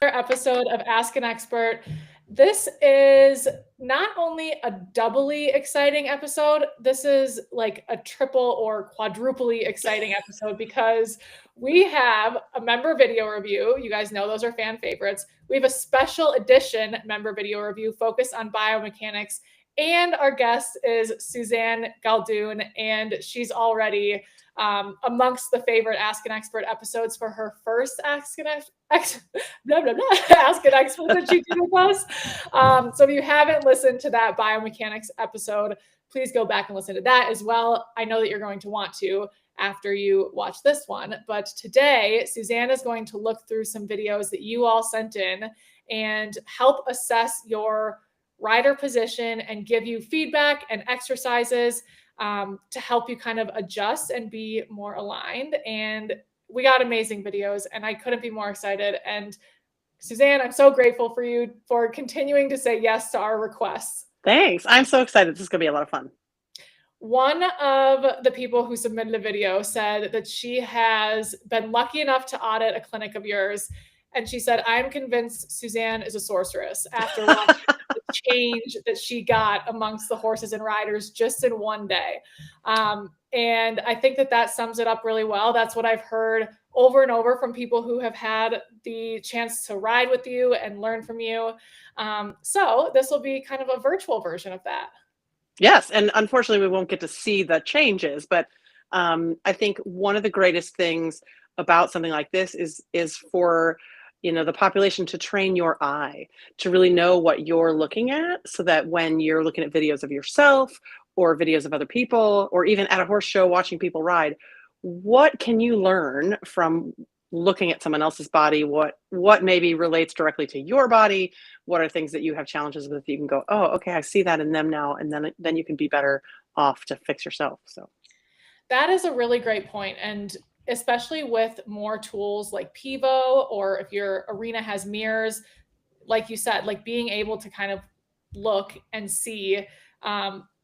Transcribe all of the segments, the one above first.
Episode of Ask an Expert. This is not only a doubly exciting episode, this is like a triple or quadruply exciting episode because we have a member video review. You guys know those are fan favorites. We have a special edition member video review focused on biomechanics, and our guest is Suzanne Galdun, and she's already amongst the favorite Ask an Expert episodes for her first Ask an Expert that she did with us. So if you haven't listened to that biomechanics episode, please go back and listen to that as well. I know that you're going to want to after you watch this one. But today, Suzanne is going to look through some videos that you all sent in and help assess your rider position and give you feedback and exercises to help you kind of adjust and be more aligned. And we got amazing videos, and I couldn't be more excited. And Suzanne, I'm so grateful for you for continuing to say yes to our requests. Thanks. I'm so excited. This is going to be a lot of fun. One of the people who submitted a video said that she has been lucky enough to audit a clinic of yours. And she said, I'm convinced Suzanne is a sorceress after watching the change that she got amongst the horses and riders just in one day. And I think that sums it up really well. That's what I've heard over and over from people who have had the chance to ride with you and learn from you. So this will be kind of a virtual version of that. Yes, and unfortunately we won't get to see the changes, but I think one of the greatest things about something like this is for the population to train your eye, to really know what you're looking at, so that when you're looking at videos of yourself or videos of other people, or even at a horse show watching people ride, what can you learn from looking at someone else's body? What maybe relates directly to your body? What are things that you have challenges with? You can go, oh, okay, I see that in them now, and then you can be better off to fix yourself. So that is a really great point. And especially with more tools like Pivo, or if your arena has mirrors, like you said, like being able to kind of look and see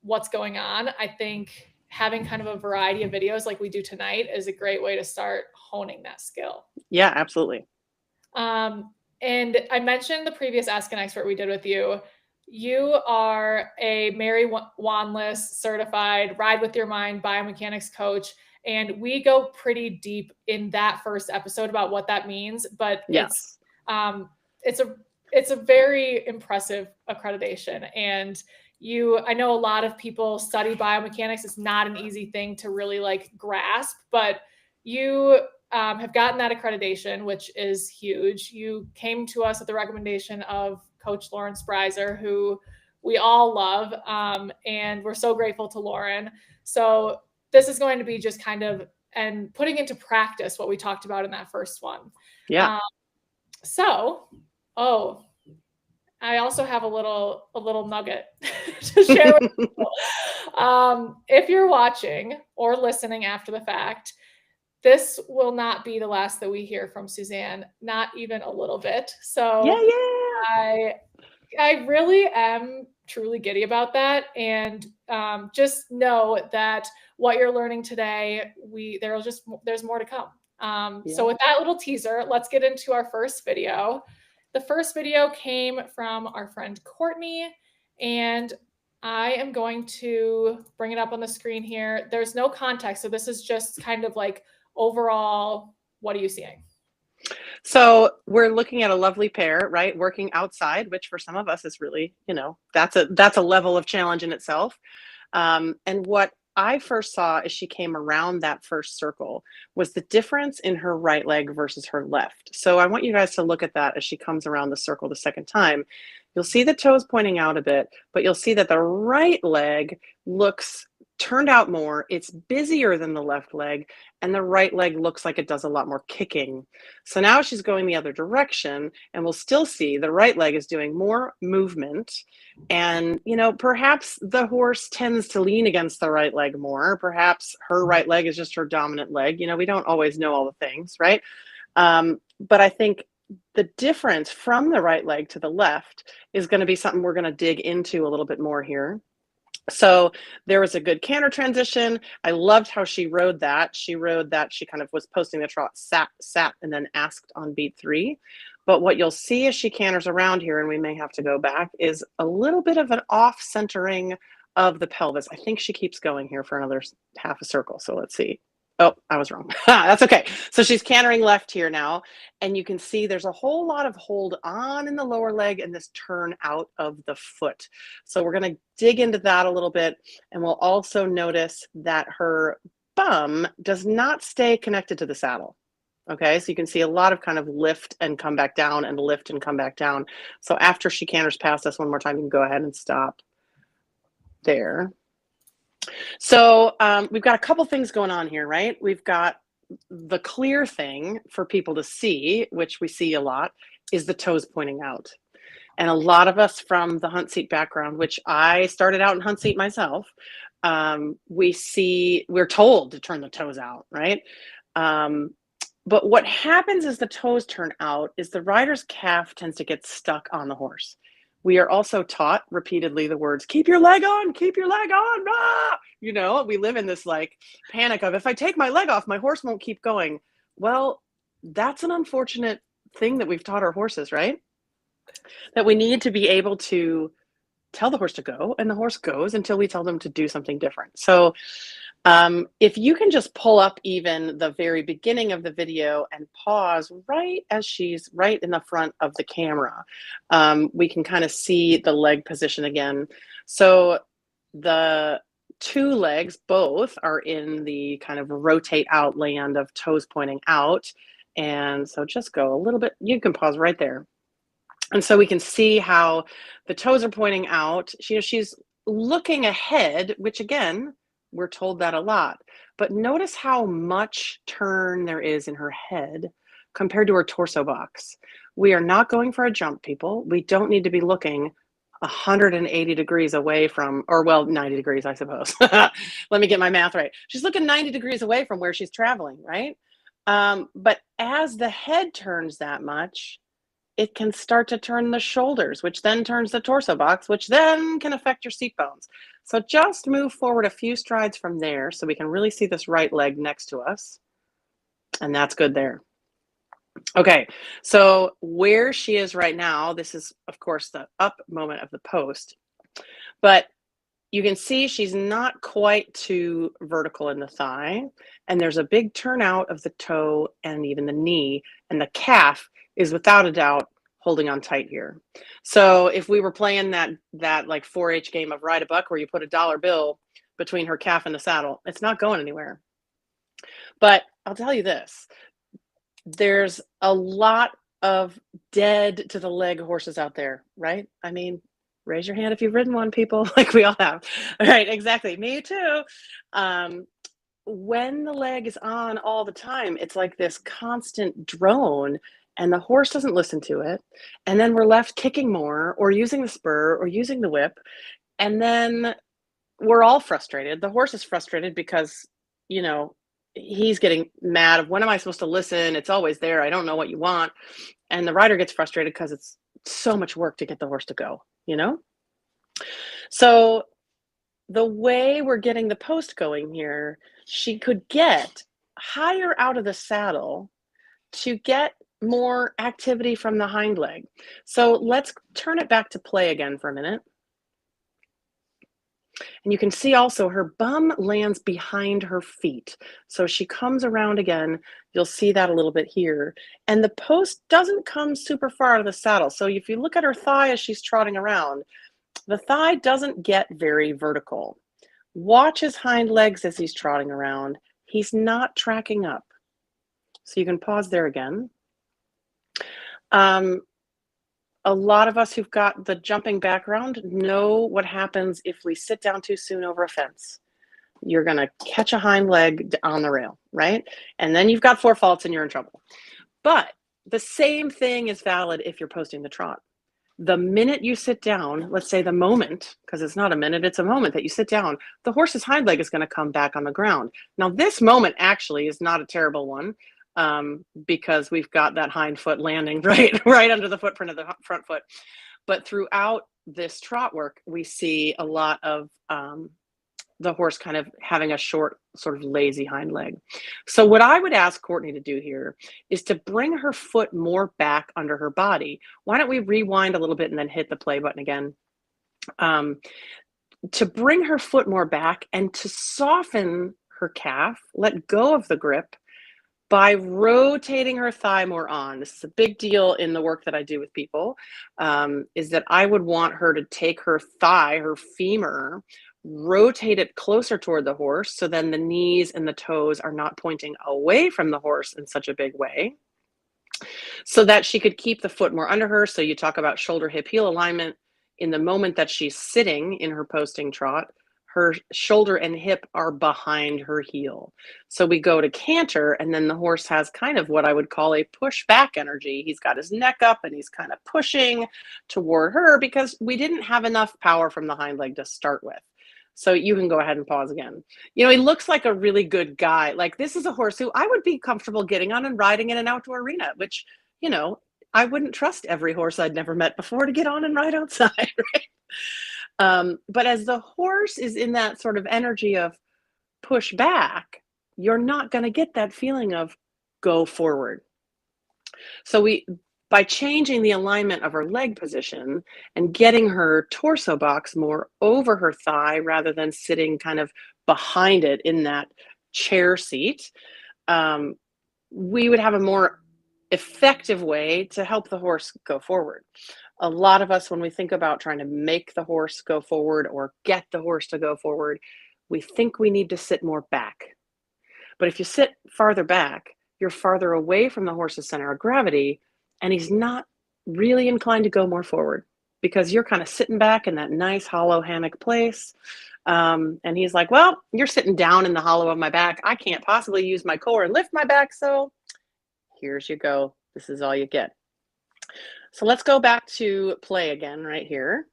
what's going on. I think having kind of a variety of videos like we do tonight is a great way to start honing that skill. Yeah, absolutely. And I mentioned the previous Ask an Expert we did with you. You are a Mary Wanless certified Ride With Your Mind biomechanics coach. And we go pretty deep in that first episode about what that means, but yes, it's a very impressive accreditation. And I know a lot of people study biomechanics. It's not an easy thing to really like grasp, but you have gotten that accreditation, which is huge. You came to us at the recommendation of Coach Lauren Spreiser, who we all love. And we're so grateful to Lauren. So this is going to be just kind of and putting into practice what we talked about in that first one. Yeah. I also have a little nugget to share with people. If you're watching or listening after the fact, this will not be the last that we hear from Suzanne, not even a little bit. So yeah. I really am truly giddy about that. And just know that what you're learning today, there's more to come. So with that little teaser, let's get into our first video. The first video came from our friend Courtney, and I am going to bring it up on the screen here. There's no context, so this is just kind of like overall, what are you seeing? So we're looking at a lovely pair, right? Working outside, which for some of us is really, that's a level of challenge in itself. And what I first saw as she came around that first circle was the difference in her right leg versus her left. So I want you guys to look at that as she comes around the circle the second time. You'll see the toes pointing out a bit, but you'll see that the right leg looks turned out more. It's busier than the left leg, and the right leg looks like it does a lot more kicking. So now she's going the other direction, and we'll still see the right leg is doing more movement. And, perhaps the horse tends to lean against the right leg more. Perhaps her right leg is just her dominant leg. We don't always know all the things, right? But I think the difference from the right leg to the left is going to be something we're going to dig into a little bit more here. So there was a good canter transition. I loved how she rode that. She kind of was posting the trot, sat, and then asked on beat 3. But what you'll see as she canters around here, and we may have to go back, is a little bit of an off centering of the pelvis. I think she keeps going here for another half a circle. So let's see. Oh, I was wrong. That's okay. So she's cantering left here now, and you can see there's a whole lot of hold on in the lower leg and this turn out of the foot. So we're going to dig into that a little bit, and we'll also notice that her bum does not stay connected to the saddle. Okay, so you can see a lot of kind of lift and come back down and lift and come back down. So after she canters past us one more time, you can go ahead and stop there. So we've got a couple things going on here, right? We've got the clear thing for people to see, which we see a lot, is the toes pointing out. And a lot of us from the hunt seat background, which I started out in hunt seat myself, we're told to turn the toes out, right? But what happens as the toes turn out is the rider's calf tends to get stuck on the horse. We are also taught repeatedly the words, keep your leg on, keep your leg on. Ah! You know, we live in this like panic of, if I take my leg off, my horse won't keep going. Well, that's an unfortunate thing that we've taught our horses, right? That we need to be able to tell the horse to go, and the horse goes until we tell them to do something different. So if you can just pull up even the very beginning of the video and pause right as she's right in the front of the camera, we can kind of see the leg position again. So the two legs both are in the kind of rotate out land of toes pointing out. And so just go a little bit, you can pause right there. And so we can see how the toes are pointing out. She's looking ahead, which again, we're told that a lot. But notice how much turn there is in her head compared to her torso box. We are not going for a jump, people. We don't need to be looking 180 degrees away from, or well, 90 degrees, I suppose. Let me get my math right. She's looking 90 degrees away from where she's traveling, right? But as the head turns that much, it can start to turn the shoulders, which then turns the torso box, which then can affect your seat bones. So just move forward a few strides from there so we can really see this right leg next to us. And that's good there. Okay, so where she is right now, this is, of course, the up moment of the post. But you can see she's not quite too vertical in the thigh. And there's a big turnout of the toe and even the knee. And the calf is without a doubt holding on tight here. So if we were playing that like 4-H game of ride a buck where you put a dollar bill between her calf and the saddle, it's not going anywhere. But I'll tell you this, there's a lot of dead to the leg horses out there, right? I mean, raise your hand if you've ridden one, people, like we all have. All right, exactly. Me too. When the leg is on all the time, it's like this constant drone, and the horse doesn't listen to it. And then we're left kicking more or using the spur or using the whip. And then we're all frustrated. The horse is frustrated because, you know, he's getting mad of, when am I supposed to listen? It's always there. I don't know what you want. And the rider gets frustrated because it's so much work to get the horse to go, you know? So the way we're getting the post going here, she could get higher out of the saddle to get more activity from the hind leg. So let's turn it back to play again for a minute. And you can see also her bum lands behind her feet. So she comes around again. You'll see that a little bit here. And the post doesn't come super far out of the saddle. So if you look at her thigh as she's trotting around, the thigh doesn't get very vertical. Watch his hind legs as he's trotting around. He's not tracking up. So you can pause there again. A lot of us who've got the jumping background know what happens if we sit down too soon over a fence. You're going to catch a hind leg on the rail, right? And then you've got 4 faults and you're in trouble. But the same thing is valid if you're posting the trot. The minute you sit down, let's say the moment, because it's not a minute, it's a moment that you sit down, the horse's hind leg is going to come back on the ground. Now, this moment actually is not a terrible one, because we've got that hind foot landing right under the footprint of the front foot. But throughout this trot work, we see a lot of the horse kind of having a short, sort of lazy hind leg. So what I would ask Courtney to do here is to bring her foot more back under her body. Why don't we rewind a little bit and then hit the play button again? To bring her foot more back and to soften her calf, let go of the grip by rotating her thigh more on. This is a big deal in the work that I do with people, is that I would want her to take her thigh, her femur, rotate it closer toward the horse, so then the knees and the toes are not pointing away from the horse in such a big way, so that she could keep the foot more under her. So you talk about shoulder, hip, heel alignment. In the moment that she's sitting in her posting trot, her shoulder and hip are behind her heel. So we go to canter, and then the horse has kind of what I would call a push back energy. He's got his neck up and he's kind of pushing toward her because we didn't have enough power from the hind leg to start with. So you can go ahead and pause again. You know, he looks like a really good guy. Like, this is a horse who I would be comfortable getting on and riding in an outdoor arena, which, you know, I wouldn't trust every horse I'd never met before to get on and ride outside, right? But as the horse is in that sort of energy of push back, you're not going to get that feeling of go forward. So by changing the alignment of her leg position and getting her torso box more over her thigh rather than sitting kind of behind it in that chair seat, we would have a more effective way to help the horse go forward. A lot of us, when we think about trying to make the horse go forward or get the horse to go forward, we think we need to sit more back. But if you sit farther back, you're farther away from the horse's center of gravity, and he's not really inclined to go more forward because you're kind of sitting back in that nice hollow hammock place. And he's like, well, you're sitting down in the hollow of my back. I can't possibly use my core and lift my back, so here's you go. This is all you get. So let's go back to play again right here.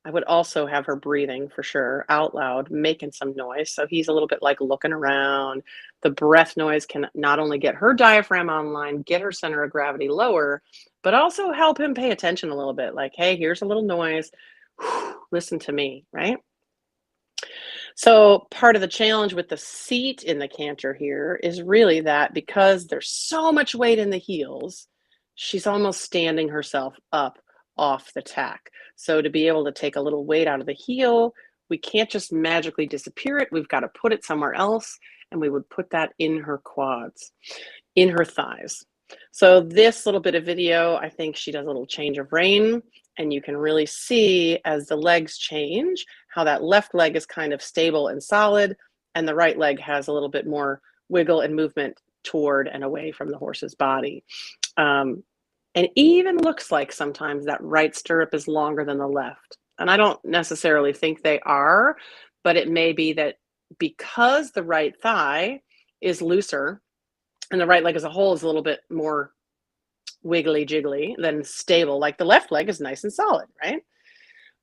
I would also have her breathing for sure, out loud, making some noise. So he's a little bit like looking around. The breath noise can not only get her diaphragm online, get her center of gravity lower, but also help him pay attention a little bit. Like, hey, here's a little noise. Listen to me, right? So part of the challenge with the seat in the canter here is really that because there's so much weight in the heels, she's almost standing herself up off the tack. So to be able to take a little weight out of the heel, we can't just magically disappear it. We've got to put it somewhere else. And we would put that in her quads, in her thighs. So this little bit of video, I think she does a little change of rein, and you can really see as the legs change, how that left leg is kind of stable and solid, and the right leg has a little bit more wiggle and movement toward and away from the horse's body. And even looks like sometimes that right stirrup is longer than the left. And I don't necessarily think they are, but it may be that because the right thigh is looser and the right leg as a whole is a little bit more wiggly jiggly than stable, like the left leg is nice and solid, right?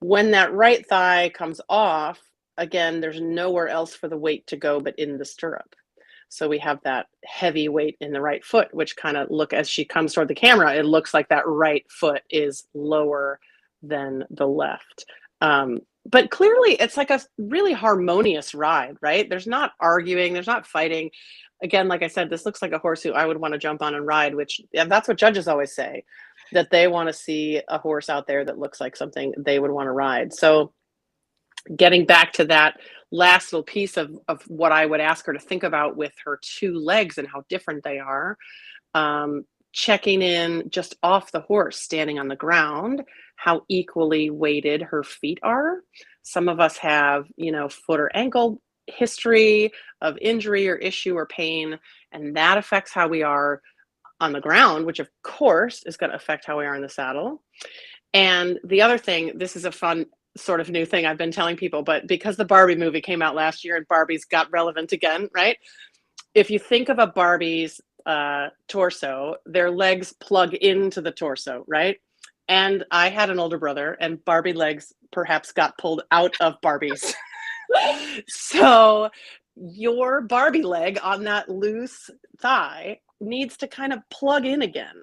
When that right thigh comes off, again, there's nowhere else for the weight to go but in the stirrup. So we have that heavy weight in the right foot, which kind of look as she comes toward the camera, it looks like that right foot is lower than the left. But clearly it's like a really harmonious ride, right? There's not arguing, there's not fighting. Again, like I said, this looks like a horse who I would want to jump on and ride, which that's what judges always say, that they want to see a horse out there that looks like something they would want to ride. So getting back to that last little piece of what I would ask her to think about with her two legs and how different they are, checking in just off the horse, standing on the ground, how equally weighted her feet are. Some of us have, you know, foot or ankle history of injury or issue or pain, and that affects how we are on the ground, which of course is going to affect how we are in the saddle. And the other thing, this is a fun sort of new thing I've been telling people, but because the Barbie movie came out last year and Barbie's got relevant again, right? If you think of a Barbie's torso, their legs plug into the torso, right? And I had an older brother, and Barbie legs perhaps got pulled out of Barbie's. So your Barbie leg on that loose thigh needs to kind of plug in again.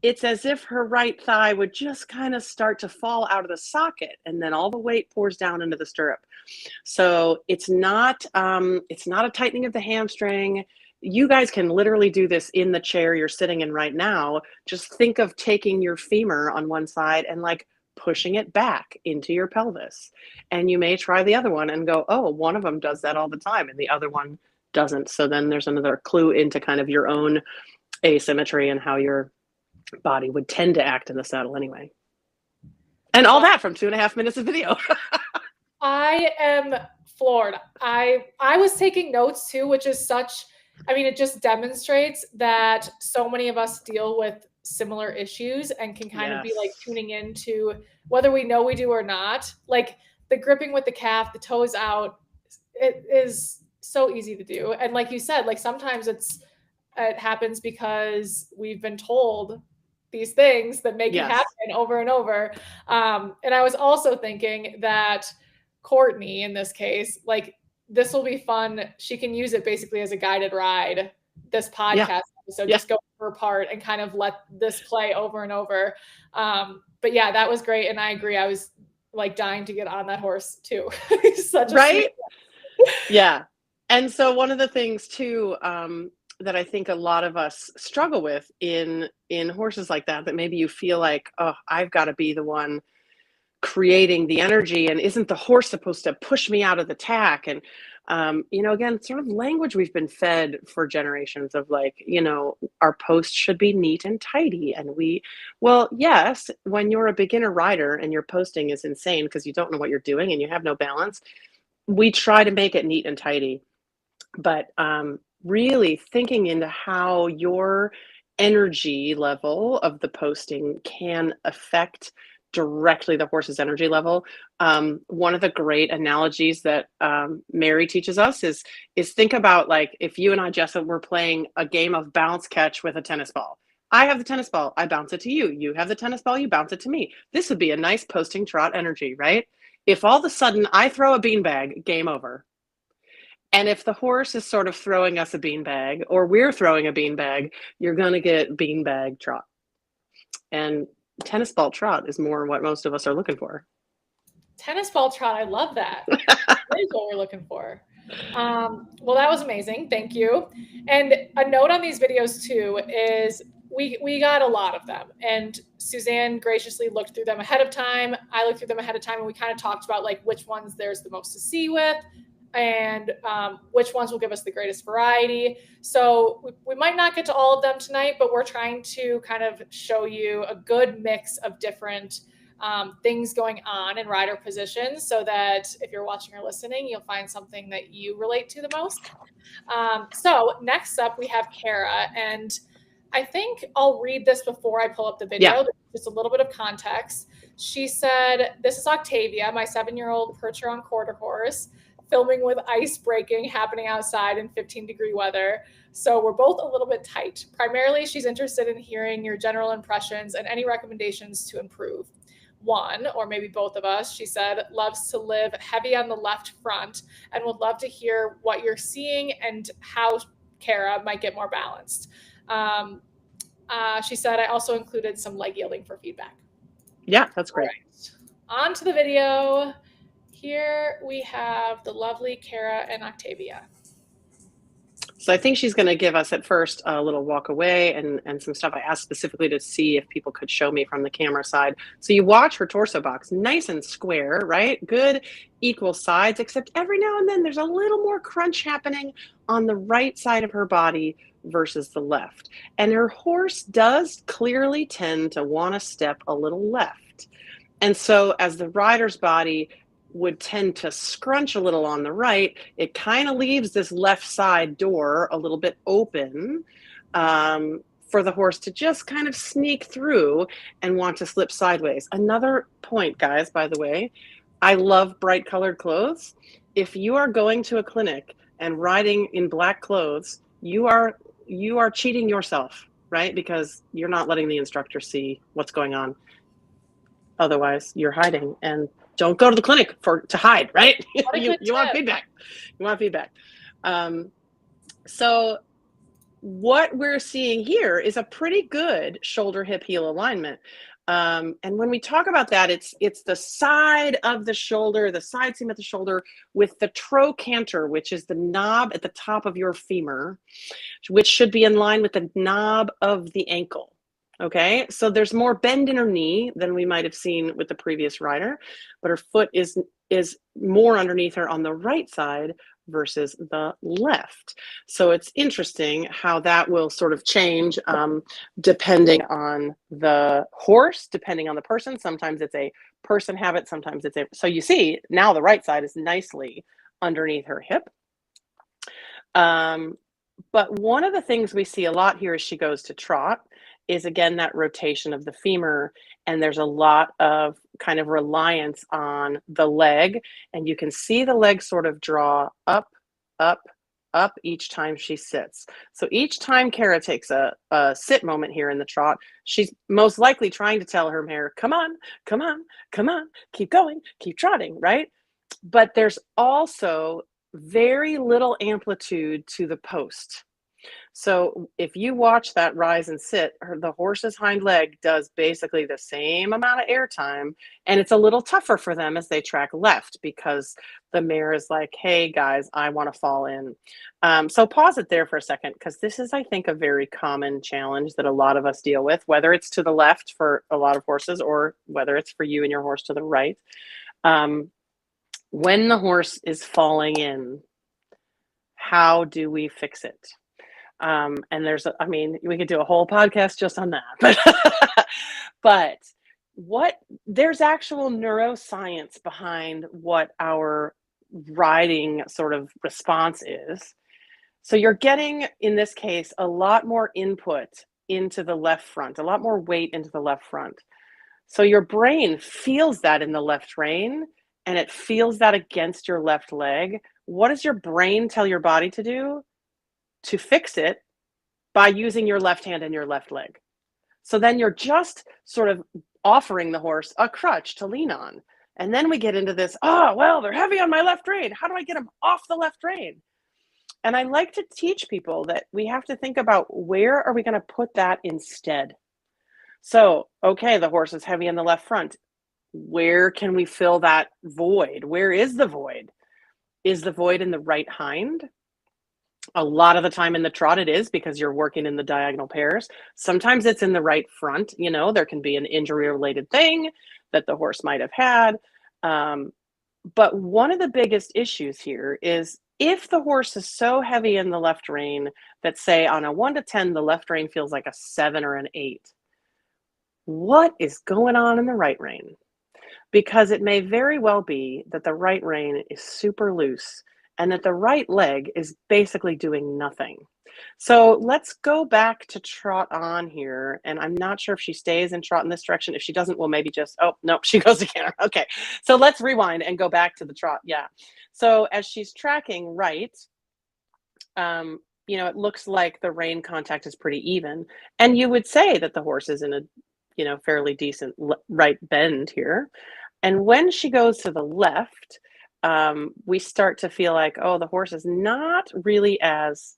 it's as if her right thigh would just kind of start to fall out of the socket, and then all the weight pours down into the stirrup. So it's not a tightening of the hamstring. You guys can literally do this in the chair you're sitting in right now. Just think of taking your femur on one side and like pushing it back into your pelvis. And you may try the other one and go, oh, one of them does that all the time and the other one doesn't. So then there's another clue into kind of your own asymmetry and how your body would tend to act in the saddle anyway. And all that from 2.5 minutes of video. I am floored. I was taking notes too, which is such, I mean, it just demonstrates that so many of us deal with similar issues and can kind of be like tuning into whether we know we do or not. Like the gripping with the calf, the toes out, it is so easy to do. And like you said, like sometimes it happens because we've been told these things that make it happen over and over. And I was also thinking that Courtney, in this case, like this will be fun. She can use it basically as a guided ride, this podcast. So just go per part and kind of let this play over and over. But yeah, that was great. And I agree. I was like dying to get on that horse too. Such a right? Yeah. And so one of the things too, that I think a lot of us struggle with in horses like that maybe you feel like, oh, I've got to be the one creating the energy, and isn't the horse supposed to push me out of the tack? And again, sort of language we've been fed for generations of like, our post should be neat and tidy. And well, yes, when you're a beginner rider and your posting is insane because you don't know what you're doing and you have no balance, we try to make it neat and tidy. But really thinking into how your energy level of the posting can affect directly the horse's energy level. One of the great analogies that Mary teaches us is think about like if you and I, Jessa, were playing a game of bounce catch with a tennis ball. I have the tennis ball, I bounce it to you. You have the tennis ball, you bounce it to me. This would be a nice posting trot energy, right? If all of a sudden I throw a beanbag, game over. And if the horse is sort of throwing us a beanbag or we're throwing a beanbag, you're going to get beanbag trot. And tennis ball trot is more what most of us are looking for. Tennis ball trot, I love that. That is what we're looking for. Well, that was amazing. Thank you. And a note on these videos too is we got a lot of them, and Suzanne graciously looked through them ahead of time. I looked through them ahead of time, and we kind of talked about like which ones there's the most to see with, and which ones will give us the greatest variety. So we might not get to all of them tonight, but we're trying to kind of show you a good mix of different things going on in rider positions so that if you're watching or listening, you'll find something that you relate to the most. So next up, we have Kara, and I think I'll read this before I pull up the video, just a little bit of context. She said, "This is Octavia, my 7-year-old percher on quarter horse, filming with ice breaking happening outside in 15-degree weather. So we're both a little bit tight. Primarily, she's interested in hearing your general impressions and any recommendations to improve. One, or maybe both of us," she said, "loves to live heavy on the left front and would love to hear what you're seeing and how Kara might get more balanced." She said, "I also included some leg yielding for feedback." Yeah, that's great. Right. On to the video. Here we have the lovely Kara and Octavia. So I think she's going to give us at first a little walk away and some stuff I asked specifically to see if people could show me from the camera side. So you watch her torso box, nice and square, right? Good equal sides, except every now and then there's a little more crunch happening on the right side of her body versus the left. And her horse does clearly tend to want to step a little left. And so as the rider's body would tend to scrunch a little on the right, it kind of leaves this left side door a little bit open for the horse to just kind of sneak through and want to slip sideways. Another point, guys, by the way, I love bright colored clothes. If you are going to a clinic and riding in black clothes, you are cheating yourself, right? Because you're not letting the instructor see what's going on. Otherwise, you're hiding, and don't go to the clinic to hide, right? You want feedback. You want feedback. So what we're seeing here is a pretty good shoulder hip heel alignment. And when we talk about that, it's the side of the shoulder, the side seam of the shoulder with the trochanter, which is the knob at the top of your femur, which should be in line with the knob of the ankle. Okay, so there's more bend in her knee than we might have seen with the previous rider, but her foot is more underneath her on the right side versus the left. So it's interesting how that will sort of change depending on the horse, depending on the person. Sometimes it's a person habit, sometimes it's a, so you see now the right side is nicely underneath her hip. But one of the things we see a lot here as she goes to trot is, again, that rotation of the femur. And there's a lot of kind of reliance on the leg. And you can see the leg sort of draw up, up, up each time she sits. So each time Kara takes a sit moment here in the trot, she's most likely trying to tell her mare, come on, come on, come on, keep going, keep trotting, right? But there's also very little amplitude to the post. So if you watch that rise and sit, the horse's hind leg does basically the same amount of air time, and it's a little tougher for them as they track left because the mare is like, hey guys, I want to fall in. So pause it there for a second, because this is, I think, a very common challenge that a lot of us deal with, whether it's to the left for a lot of horses or whether it's for you and your horse to the right. When the horse is falling in, how do we fix it? And there's, I mean, we could do a whole podcast just on that, but there's actual neuroscience behind what our riding sort of response is. So you're getting, in this case, a lot more input into the left front, a lot more weight into the left front. So your brain feels that in the left rein, and it feels that against your left leg. What does your brain tell your body to do? To fix it by using your left hand and your left leg. So then you're just sort of offering the horse a crutch to lean on. And then we get into this, oh, well, they're heavy on my left rein. How do I get them off the left rein? And I like to teach people that we have to think about, where are we going to put that instead? So, okay, the horse is heavy in the left front. Where can we fill that void? Where is the void? Is the void in the right hind? A lot of the time in the trot it is, because you're working in the diagonal pairs. Sometimes it's in the right front. You know, there can be an injury related thing that the horse might have had. But one of the biggest issues here is, if the horse is so heavy in the left rein that, say, on a 1 to 10, the left rein feels like a 7 or an 8, what is going on in the right rein? Because it may very well be that the right rein is super loose and that the right leg is basically doing nothing. So let's go back to trot on here. And I'm not sure if she stays in trot in this direction. If she doesn't, we'll maybe just, oh, no, she goes again. Okay, so let's rewind and go back to the trot. Yeah. So as she's tracking right, you know, it looks like the rein contact is pretty even. And you would say that the horse is in a, you know, fairly decent right bend here. And when she goes to the left, we start to feel like, oh, the horse is not really as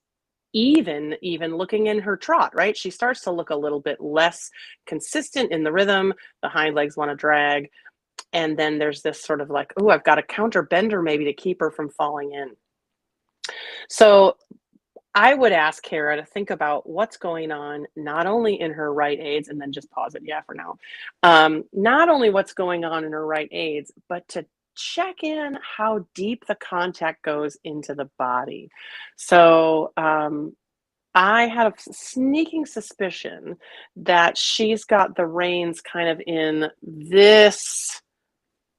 even looking in her trot, right? She starts to look a little bit less consistent in the rhythm. The hind legs want to drag. And then there's this sort of like, oh, I've got a counter bender maybe to keep her from falling in. So I would ask Kara to think about what's going on, not only in her right aids, and then just pause it, yeah, for now. Not only what's going on in her right aids, but to check in how deep the contact goes into the body. So I had a sneaking suspicion that she's got the reins kind of in this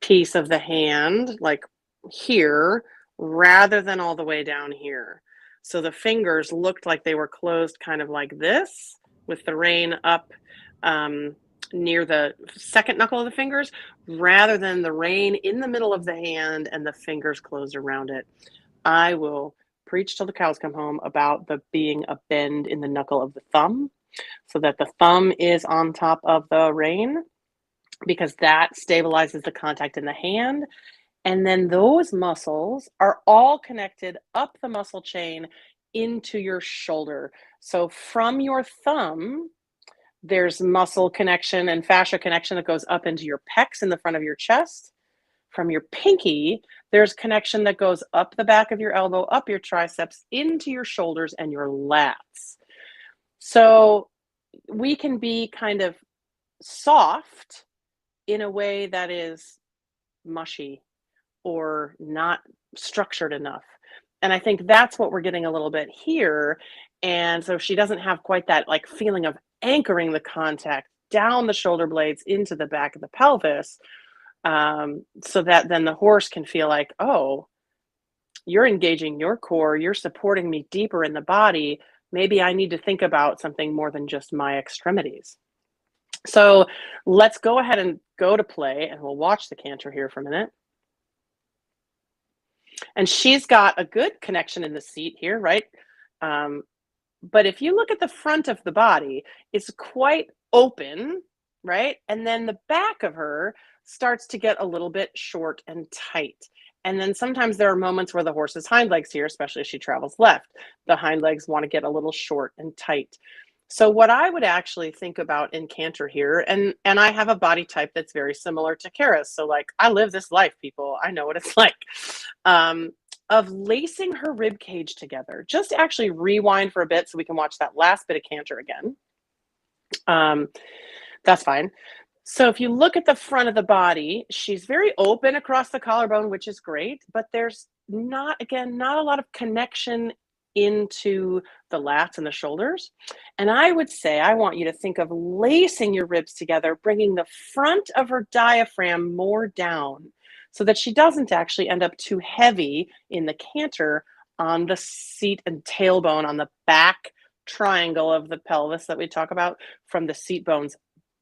piece of the hand, like here, rather than all the way down here. So the fingers looked like they were closed kind of like this, with the rein up near the second knuckle of the fingers, rather than the rein in the middle of the hand and the fingers closed around it. I will preach till the cows come home about the being a bend in the knuckle of the thumb, so that the thumb is on top of the rein, because that stabilizes the contact in the hand. And then those muscles are all connected up the muscle chain into your shoulder. So from your thumb, there's muscle connection and fascia connection that goes up into your pecs in the front of your chest. From your pinky, there's connection that goes up the back of your elbow, up your triceps, into your shoulders and your lats. So we can be kind of soft in a way that is mushy or not structured enough. And I think that's what we're getting a little bit here. And so she doesn't have quite that like feeling of anchoring the contact down the shoulder blades into the back of the pelvis, so that then the horse can feel like, oh, you're engaging your core, you're supporting me deeper in the body. Maybe I need to think about something more than just my extremities. So let's go ahead and go to play, and we'll watch the canter here for a minute. And she's got a good connection in the seat here, right? But if you look at the front of the body, it's quite open, right? And then the back of her starts to get a little bit short and tight. And then sometimes there are moments where the horse's hind legs here, especially as she travels left, the hind legs want to get a little short and tight. So what I would actually think about in canter here, and I have a body type that's very similar to Kara's. So like, I live this life, people. I know what it's like. Of lacing her rib cage together. Just actually rewind for a bit so we can watch that last bit of canter again. That's fine. So if you look at the front of the body, she's very open across the collarbone, which is great, but there's not a lot of connection into the lats and the shoulders. And I would say, I want you to think of lacing your ribs together, bringing the front of her diaphragm more down so that she doesn't actually end up too heavy in the canter on the seat and tailbone, on the back triangle of the pelvis that we talk about, from the seat bones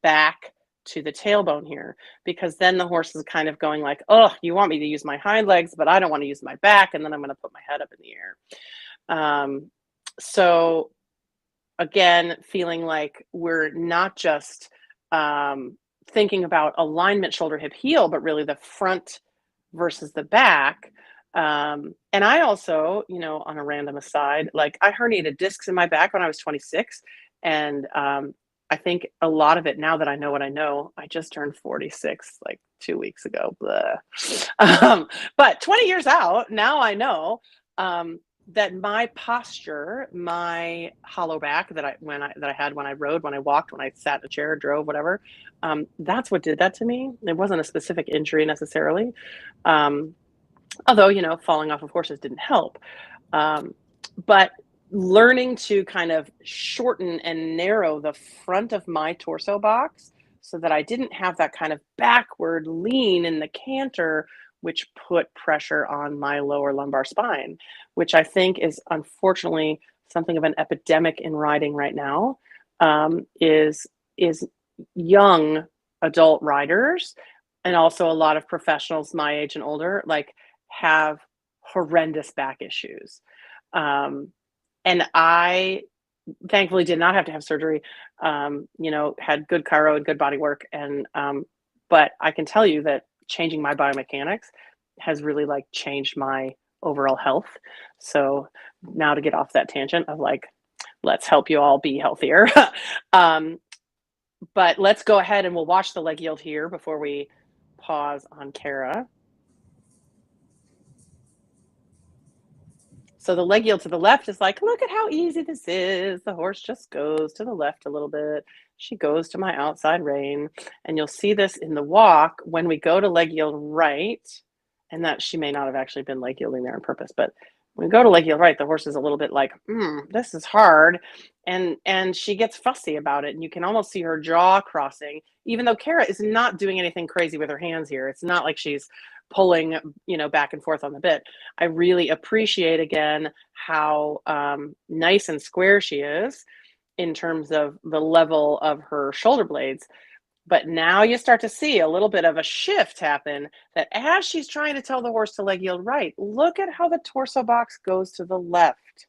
back to the tailbone here, because then the horse is kind of going like, oh, you want me to use my hind legs, but I don't want to use my back, and then I'm going to put my head up in the air. So again, feeling like we're not just thinking about alignment, shoulder, hip, heel, but really the front versus the back. And I also, on a random aside, like I herniated discs in my back when I was 26. And I think a lot of it, now that I know what I know, I just turned 46 like 2 weeks ago. But 20 years out, now I know that my posture, my hollow back that I had when I rode, when I walked, when I sat in a chair, drove, whatever, that's what did that to me. It wasn't a specific injury necessarily, although falling off of horses didn't help. But learning to kind of shorten and narrow the front of my torso box so that I didn't have that kind of backward lean in the canter, which put pressure on my lower lumbar spine, which I think is unfortunately something of an epidemic in riding right now, is young adult riders, and also a lot of professionals my age and older, like, have horrendous back issues. And I thankfully did not have to have surgery, had good chiro and good body work. And, but I can tell you that changing my biomechanics has really like changed my overall health. So now to get off that tangent of like, let's help you all be healthier. But let's go ahead and we'll watch the leg yield here before we pause on Kara. So the leg yield to the left is like, look at how easy this is. The horse just goes to the left a little bit. She goes to my outside rein. And you'll see this in the walk when we go to leg yield right. And that she may not have actually been leg yielding there on purpose, but when we go to leg yield right, the horse is a little bit like, this is hard. And she gets fussy about it. And you can almost see her jaw crossing, even though Kara is not doing anything crazy with her hands here. It's not like she's pulling, back and forth on the bit. I really appreciate again how nice and square she is in terms of the level of her shoulder blades. But now you start to see a little bit of a shift happen, that as she's trying to tell the horse to leg yield right, look at how the torso box goes to the left.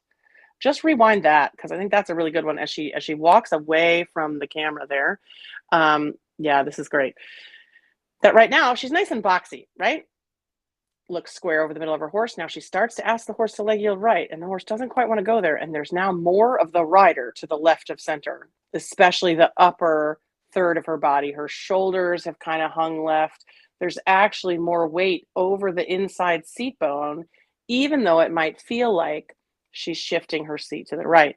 Just rewind that, because I think that's a really good one as she walks away from the camera there. Yeah, this is great. That right now she's nice and boxy, right? looks square over the middle of her horse. Now she starts to ask the horse to leg yield right, and the horse doesn't quite want to go there. And there's now more of the rider to the left of center, especially the upper third of her body. Her shoulders have kind of hung left. There's actually more weight over the inside seat bone, even though it might feel like she's shifting her seat to the right.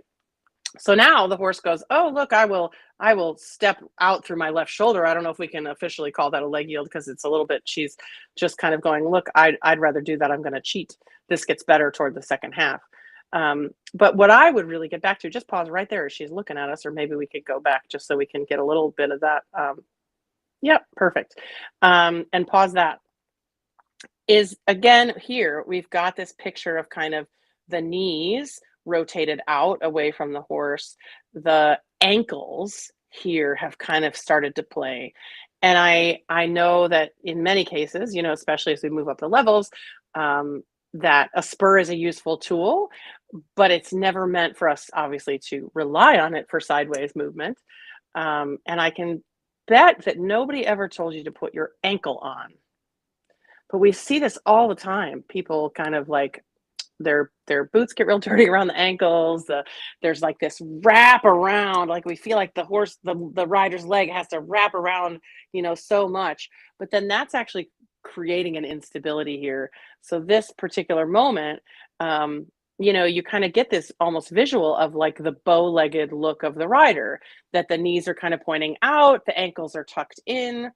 So now the horse goes, oh, look, I will step out through my left shoulder. I don't know if we can officially call that a leg yield, because it's a little bit, she's just kind of going, look, I'd rather do that. I'm going to cheat. This gets better toward the second half. But what I would really get back to, just pause right there as she's looking at us, or maybe we could go back just so we can get a little bit of that. Yep, perfect. And pause that. Is again, here we've got this picture of kind of the knees rotated out away from the horse. The ankles here have kind of started to play. And I know that in many cases, you know, especially as we move up the levels, that a spur is a useful tool, but it's never meant for us, obviously, to rely on it for sideways movement. And I can bet that nobody ever told you to put your ankle on. But we see this all the time. People kind of like their boots get real dirty around the ankles. There's like this wrap around, like we feel like the horse, the rider's leg has to wrap around, you know, so much. But then that's actually creating an instability here. So this particular moment, you know, you kind of get this almost visual of like the bow-legged look of the rider, that the knees are kind of pointing out, the ankles are tucked in.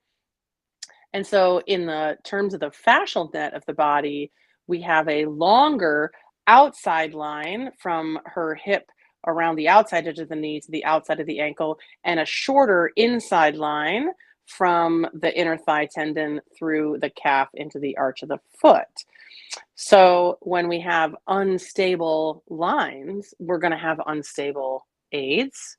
And so in the terms of the fascial net of the body, we have a longer outside line from her hip around the outside edge of the knee to the outside of the ankle, and a shorter inside line from the inner thigh tendon through the calf into the arch of the foot. So when we have unstable lines, we're going to have unstable aids.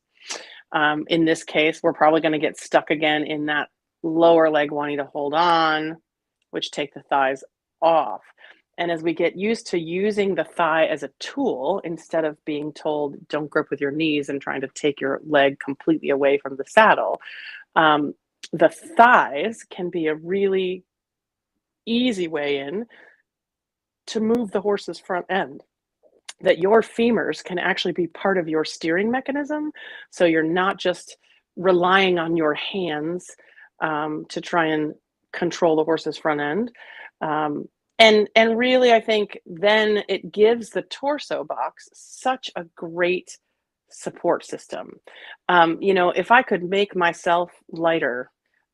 In this case, we're probably going to get stuck again in that lower leg wanting to hold on, which take the thighs off. And as we get used to using the thigh as a tool, instead of being told, don't grip with your knees and trying to take your leg completely away from the saddle, the thighs can be a really easy way in to move the horse's front end. That your femurs can actually be part of your steering mechanism. So you're not just relying on your hands to try and control the horse's front end. And really, I think then it gives the torso box such a great support system. You know, if I could make myself lighter,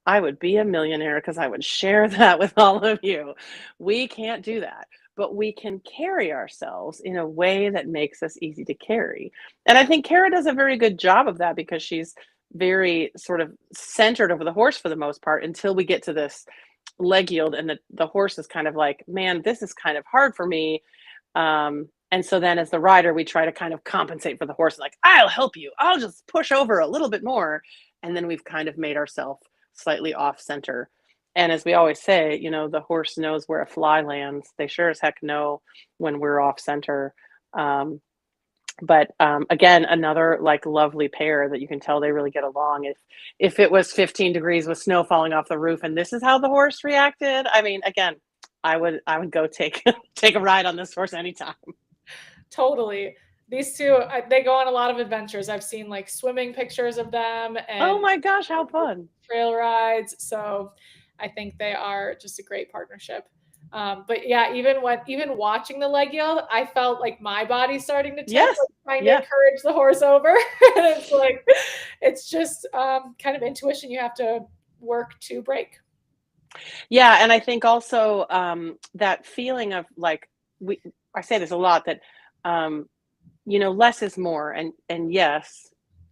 I would be a millionaire, because I would share that with all of you. We can't do that, but we can carry ourselves in a way that makes us easy to carry. And I think Kara does a very good job of that, because she's very sort of centered over the horse for the most part, until we get to this leg yield, and the horse is kind of like, man, this is kind of hard for me. And so then as the rider, we try to kind of compensate for the horse, like, I'll help you, I'll just push over a little bit more. And then we've kind of made ourselves slightly off center. And as we always say, you know, the horse knows where a fly lands. They sure as heck know when we're off center. But again, another like lovely pair that you can tell they really get along. If it was 15 degrees with snow falling off the roof and this is how the horse reacted, I mean, again, I would go take a ride on this horse anytime. Totally. These two, they go on a lot of adventures. I've seen like swimming pictures of them, and oh my gosh, how fun. Trail rides. So I think they are just a great partnership. But yeah, even watching the leg yield, I felt like my body starting to tip, like trying to encourage the horse over. And it's like, it's just kind of intuition you have to work to break. Yeah, and I think also that feeling of like, I say this a lot, that you know, less is more, and yes,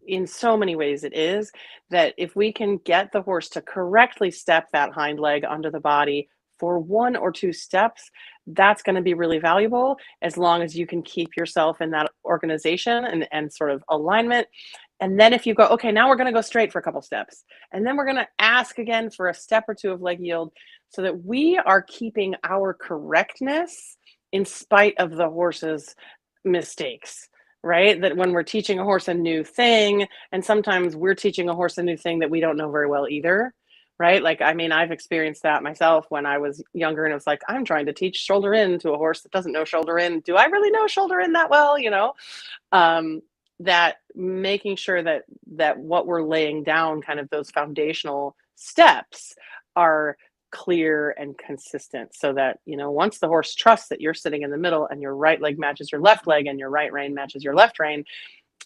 in so many ways it is, that if we can get the horse to correctly step that hind leg under the body for 1 or 2 steps, that's going to be really valuable, as long as you can keep yourself in that organization and sort of alignment. And then if you go, okay, now we're going to go straight for a couple steps, and then we're going to ask again for a step or 2 of leg yield, so that we are keeping our correctness in spite of the horse's mistakes, right? That when we're teaching a horse a new thing, and sometimes we're teaching a horse a new thing that we don't know very well either, right? Like, I mean, I've experienced that myself when I was younger, and it was like, I'm trying to teach shoulder in to a horse that doesn't know shoulder in. Do I really know shoulder in that well? Um, that making sure that what we're laying down, kind of those foundational steps, are clear and consistent, so that once the horse trusts that you're sitting in the middle and your right leg matches your left leg and your right rein matches your left rein,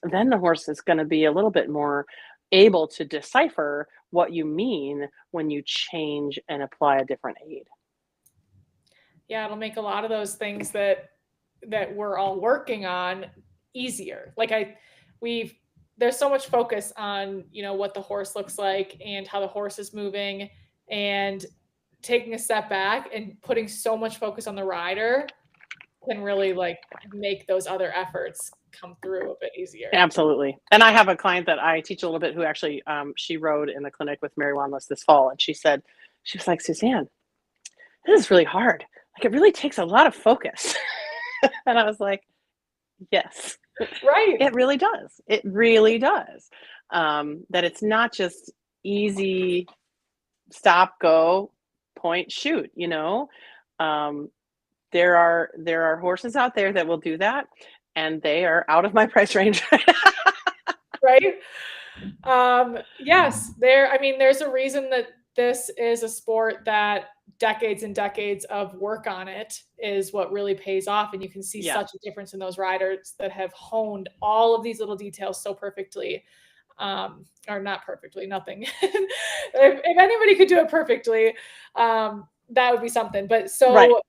then the horse is going to be a little bit more able to decipher what you mean when you change and apply a different aid. Yeah, it'll make a lot of those things that we're all working on easier. Like there's so much focus on, what the horse looks like and how the horse is moving, and taking a step back and putting so much focus on the rider can really like make those other efforts come through a bit easier. Absolutely. And I have a client that I teach a little bit who actually, she rode in the clinic with Mary Wanless this fall. And she was like, Suzanne, this is really hard. Like, it really takes a lot of focus. And I was like, yes, right. It really does. It really does. That it's not just easy, stop, go, point, shoot, there are horses out there that will do that, and they are out of my price range. Right. Yes, there's a reason that this is a sport that decades and decades of work on it is what really pays off. And you can see such a difference in those riders that have honed all of these little details so perfectly. Or not perfectly, nothing. if anybody could do it perfectly, that would be something. But so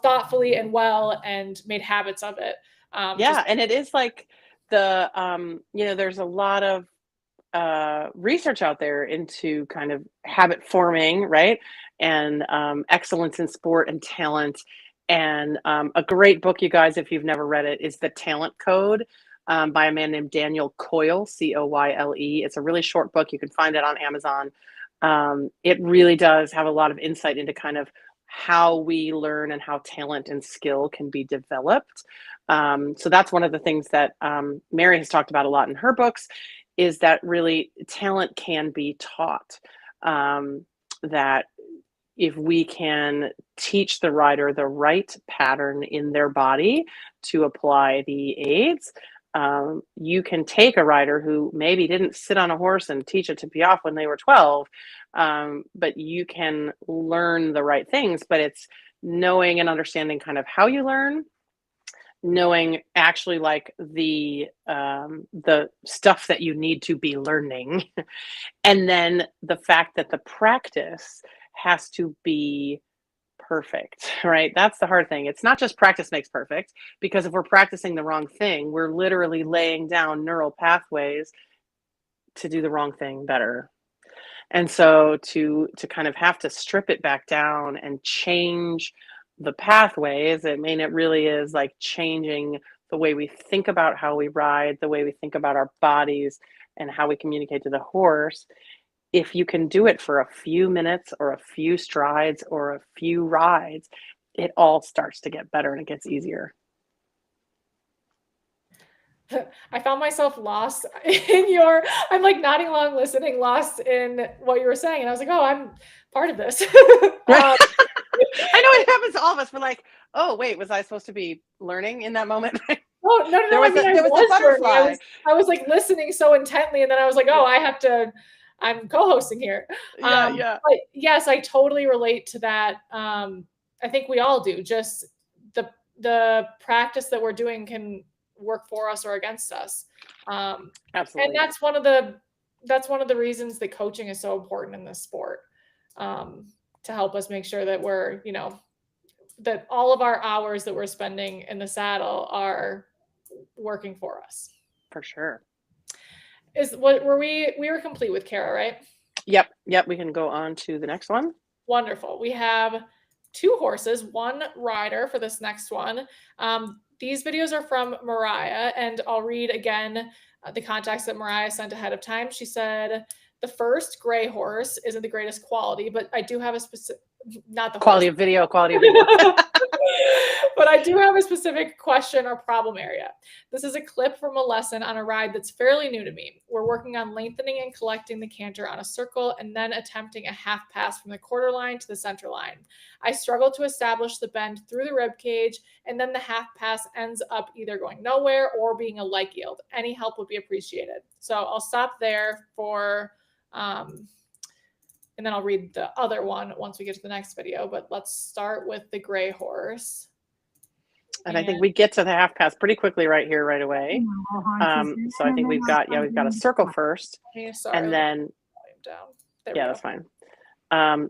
thoughtfully and well, and made habits of it. And it is like there's a lot of research out there into kind of habit forming, right? And excellence in sport and talent. And a great book, you guys, if you've never read it, is The Talent Code by a man named Daniel Coyle, Coyle. It's a really short book. You can find it on Amazon. It really does have a lot of insight into kind of how we learn and how talent and skill can be developed. So that's one of the things that Mary has talked about a lot in her books, is that really talent can be taught. That if we can teach the rider the right pattern in their body to apply the aids, you can take a rider who maybe didn't sit on a horse and teach it to be off when they were 12, but you can learn the right things. But it's knowing and understanding kind of how you learn, knowing actually like the stuff that you need to be learning, and then the fact that the practice has to be perfect, right? That's the hard thing. It's not just practice makes perfect, because if we're practicing the wrong thing, we're literally laying down neural pathways to do the wrong thing better. And so to kind of have to strip it back down and change the pathways, it really is like changing the way we think about how we ride, the way we think about our bodies, and how we communicate to the horse. If you can do it for a few minutes or a few strides or a few rides, it all starts to get better and it gets easier. I found myself lost in I'm like nodding along, listening, lost in what you were saying. And I was like, oh, I'm part of this. I know it happens to all of us. We're like, oh, wait, was I supposed to be learning in that moment? Oh, no. There was a butterfly. I was like listening so intently. And then I was like, oh, I'm co-hosting here. Yeah. But yes, I totally relate to that. I think we all do. Just the practice that we're doing can work for us or against us. Absolutely. And that's one of the reasons that coaching is so important in this sport, to help us make sure that we're, that all of our hours that we're spending in the saddle are working for us. For sure. We were complete with Kara, right? Yep. We can go on to the next one. Wonderful. We have 2 horses, 1 rider for this next one. These videos are from Mariah, and I'll read again the context that Mariah sent ahead of time. She said, the first gray horse isn't the greatest quality, but I do have a specific, not the quality horse. of video. But But I do have a specific question or problem area. This is a clip from a lesson on a ride that's fairly new to me. We're working on lengthening and collecting the canter on a circle and then attempting a half pass from the quarter line to the center line. I struggle to establish the bend through the rib cage, and then the half pass ends up either going nowhere or being a leg yield. Any help would be appreciated. So I'll stop there for and then I'll read the other one once we get to the next video, but let's start with the gray horse. And I think we get to the half pass pretty quickly right here, right away. So I think we've got a circle first, and then, yeah, that's fine.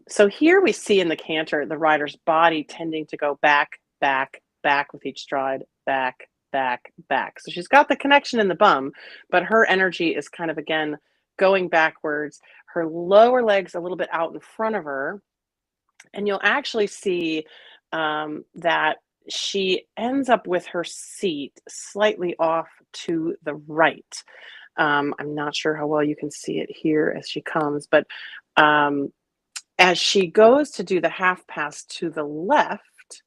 So here we see in the canter, the rider's body tending to go back, back, back with each stride, back, back, back. So she's got the connection in the bum, but her energy is kind of, again, going backwards. Her lower leg's a little bit out in front of her, and you'll actually see that she ends up with her seat slightly off to the right. I'm not sure how well you can see it here as she comes, but as she goes to do the half pass to the left,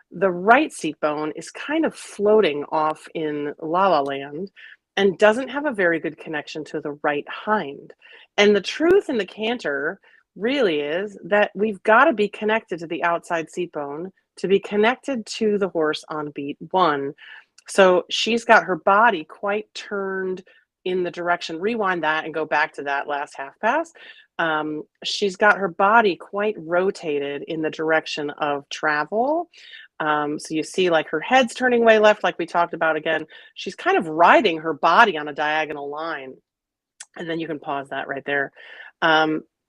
the right seat bone is kind of floating off in La La Land and doesn't have a very good connection to the right hind. And the truth in the canter really is that we've got to be connected to the outside seat bone to be connected to the horse on beat 1. So she's got her body quite turned in the direction. Rewind that and go back to that last half pass. She's got her body quite rotated in the direction of travel. So you see like her head's turning way left, like we talked about again. She's kind of riding her body on a diagonal line. And then you can pause that right there.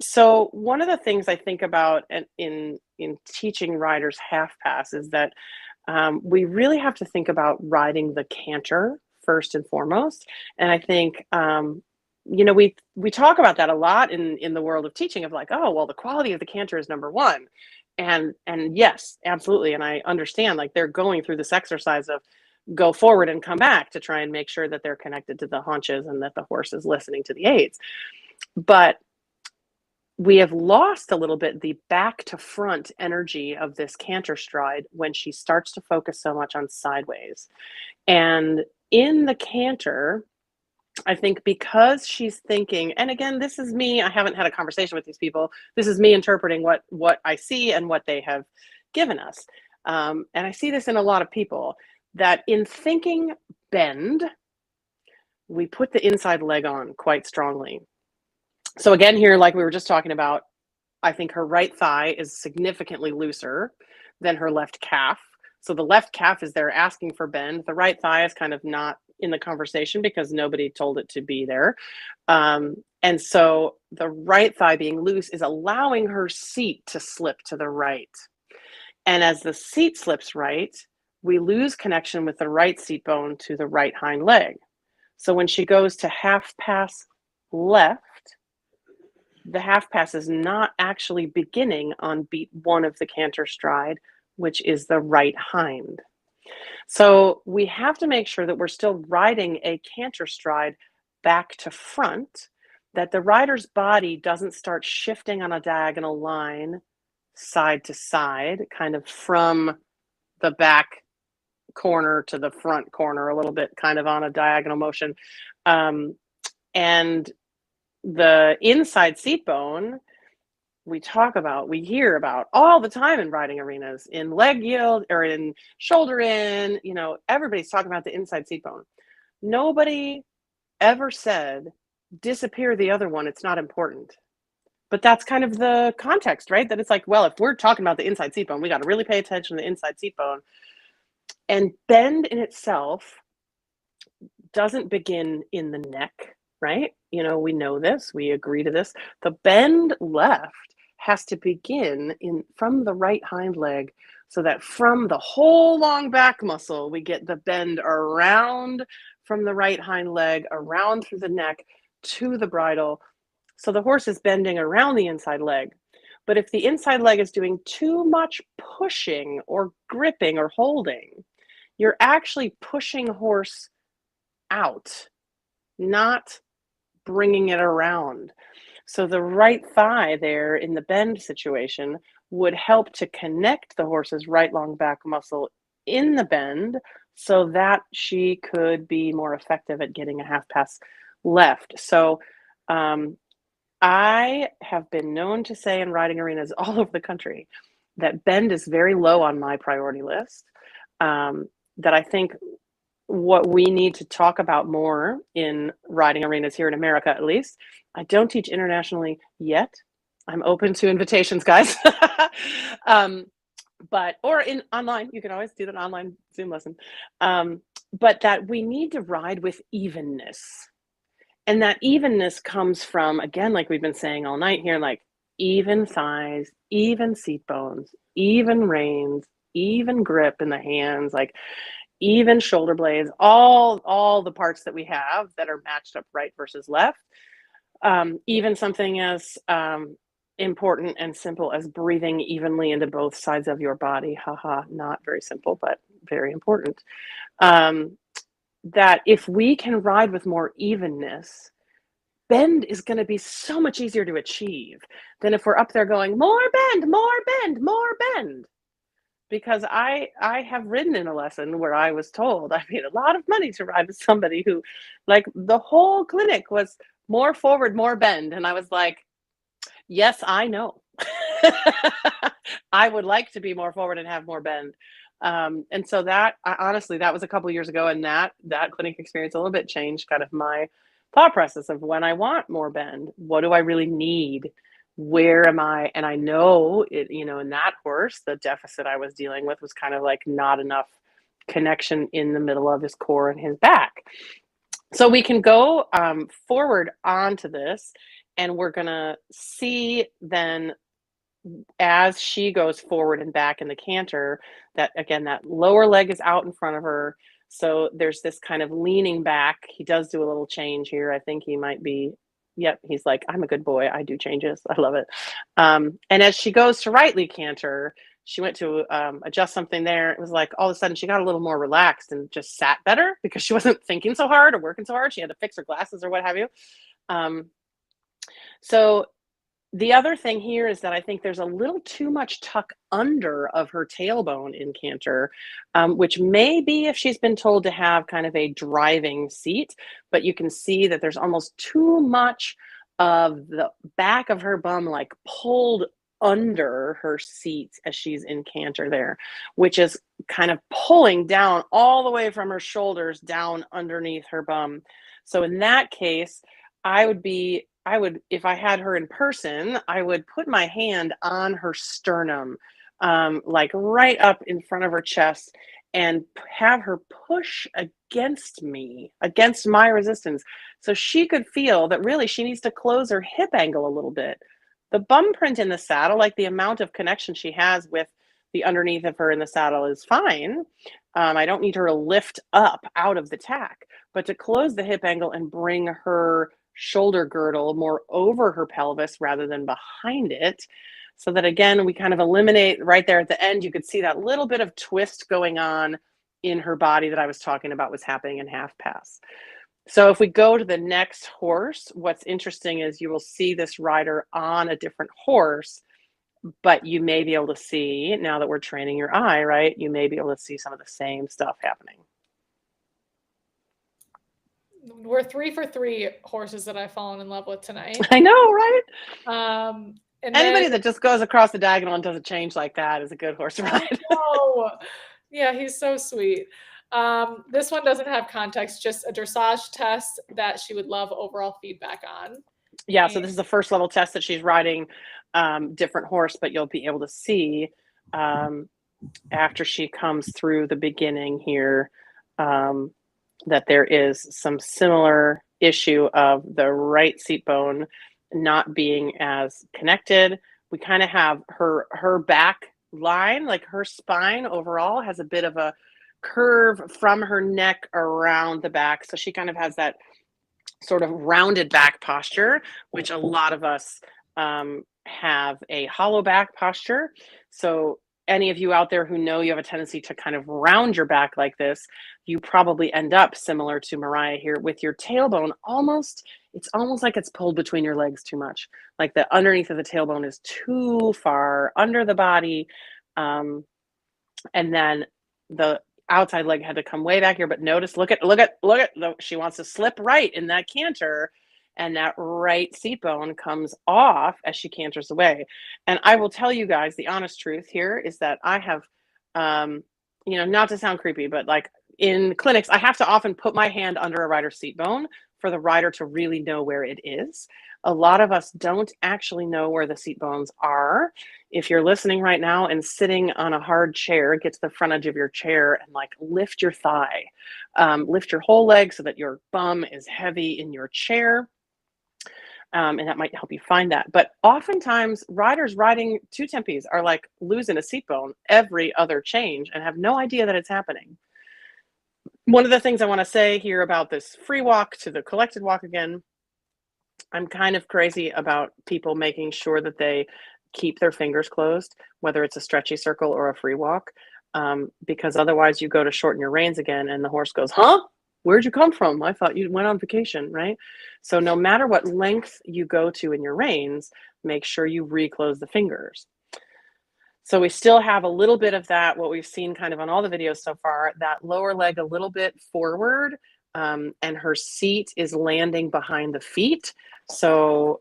So one of the things I think about in teaching riders half pass is that we really have to think about riding the canter first and foremost. And I think, you know, we talk about that a lot in the world of teaching of like, oh, well, the quality of the canter is number one. And yes, absolutely. And I understand like they're going through this exercise of go forward and come back to try and make sure that they're connected to the haunches and that the horse is listening to the aids. But we have lost a little bit the back to front energy of this canter stride when she starts to focus so much on sideways. And in the canter, I think because she's thinking, and again, this is me, I haven't had a conversation with these people. This is me interpreting what I see and what they have given us. And I see this in a lot of people, that in thinking bend, we put the inside leg on quite strongly. So again, here, like we were just talking about, I think her right thigh is significantly looser than her left calf. So the left calf is there asking for bend. The right thigh is kind of not in the conversation because nobody told it to be there. And so the right thigh being loose is allowing her seat to slip to the right. And as the seat slips right, we lose connection with the right seat bone to the right hind leg. So when she goes to half pass left, the half pass is not actually beginning on beat 1 of the canter stride, which is the right hind. So we have to make sure that we're still riding a canter stride back to front, that the rider's body doesn't start shifting on a diagonal line side to side, kind of from the back corner to the front corner, a little bit kind of on a diagonal motion. And the inside seat bone, we hear about all the time in riding arenas, in leg yield or in shoulder in, you know, everybody's talking about the inside seat bone. Nobody ever said, disappear the other one, it's not important. But that's kind of the context, right? That it's like, well, if we're talking about the inside seat bone, we got to really pay attention to the inside seat bone. And bend in itself doesn't begin in the neck, right? You know, we know this, we agree to this. The bend left has to begin from the right hind leg, so that from the whole long back muscle, we get the bend around from the right hind leg, around through the neck to the bridle. So the horse is bending around the inside leg. But if the inside leg is doing too much pushing or gripping or holding, you're actually pushing horse out, not bringing it around. So the right thigh there in the bend situation would help to connect the horse's right long back muscle in the bend so that she could be more effective at getting a half pass left. So I have been known to say in riding arenas all over the country that bend is very low on my priority list. That I think what we need to talk about more in riding arenas here in America, at least. I don't teach internationally yet. I'm open to invitations, guys. But or in online, you can always do that online Zoom lesson. But that we need to ride with evenness. And that evenness comes from, again, like we've been saying all night here, like even thighs, even seat bones, even reins, even grip in the hands, like even shoulder blades, all the parts that we have that are matched up right versus left. Even something as important and simple as breathing evenly into both sides of your body. Haha, not very simple, but very important. That if we can ride with more evenness, bend is going to be so much easier to achieve than if we're up there going, more bend, more bend, more bend. Because I have ridden in a lesson where I was told I paid a lot of money to ride with somebody who, like, the whole clinic was more forward, more bend. And I was like, yes, I know. I would like to be more forward and have more bend. And so that, honestly, that was a couple of years ago, and that clinic experience a little bit changed kind of my thought process of when I want more bend, what do I really need? Where am I? And I know it, in that horse, the deficit I was dealing with was kind of like not enough connection in the middle of his core and his back. So we can go forward onto this, and we're going to see then as she goes forward and back in the canter, that again, that lower leg is out in front of her. So there's this kind of leaning back. He does do a little change here. I think he might be, yep, he's like, I'm a good boy. I do changes. I love it. And as she goes to rightly canter, she went to adjust something there. It was like all of a sudden she got a little more relaxed and just sat better because she wasn't thinking so hard or working so hard. She had to fix her glasses or what have you. So the other thing here is that I think there's a little too much tuck under of her tailbone in canter, which may be if she's been told to have kind of a driving seat, but you can see that there's almost too much of the back of her bum like pulled under her seat as she's in canter there, which is kind of pulling down all the way from her shoulders down underneath her bum. So in that case, I would, if I had her in person, I would put my hand on her sternum, like right up in front of her chest, and have her push against me, against my resistance. So she could feel that really she needs to close her hip angle a little bit. The bum print in the saddle, like the amount of connection she has with the underneath of her in the saddle is fine. I don't need her to lift up out of the tack, but to close the hip angle and bring her shoulder girdle more over her pelvis rather than behind it, so that again we kind of eliminate right there at the end. You could see that little bit of twist going on in her body that I was talking about was happening in half pass. So if we go to the next horse, what's interesting is you will see this rider on a different horse, but you may be able to see, now that we're training your eye, right, you may be able to see some of the same stuff happening. We're 3 for 3 horses that I've fallen in love with tonight. I know, right? And anybody that just goes across the diagonal and doesn't change like that is a good horse ride. Oh, yeah, he's so sweet. This one doesn't have context, just a dressage test that she would love overall feedback on. Yeah, so this is the first level test that she's riding different horse, but you'll be able to see after she comes through the beginning here that there is some similar issue of the right seat bone not being as connected. We kind of have her back line, like her spine overall has a bit of a curve from her neck around the back. So she kind of has that sort of rounded back posture, which a lot of us have a hollow back posture. So any of you out there who know you have a tendency to kind of round your back like this, you probably end up similar to Mariah here with your tailbone it's almost like it's pulled between your legs too much. Like the underneath of the tailbone is too far under the body. And then the outside leg had to come way back here, but notice, look at, she wants to slip right in that canter, and that right seat bone comes off as she canters away. And I will tell you guys, the honest truth here is that I have, not to sound creepy, but like in clinics, I have to often put my hand under a rider's seat bone for the rider to really know where it is. A lot of us don't actually know where the seat bones are. If you're listening right now and sitting on a hard chair, get to the front edge of your chair and like lift your thigh, lift your whole leg so that your bum is heavy in your chair. And that might help you find that. But oftentimes riders riding two tempies are like losing a seat bone every other change and have no idea that it's happening. One of the things I want to say here about this free walk to the collected walk again, I'm kind of crazy about people making sure that they keep their fingers closed, whether it's a stretchy circle or a free walk, because otherwise you go to shorten your reins again and the horse goes, huh? Where'd you come from? I thought you went on vacation, right? So no matter what length you go to in your reins, make sure you reclose the fingers. So we still have a little bit of that, what we've seen kind of on all the videos so far, that lower leg a little bit forward, and her seat is landing behind the feet. So,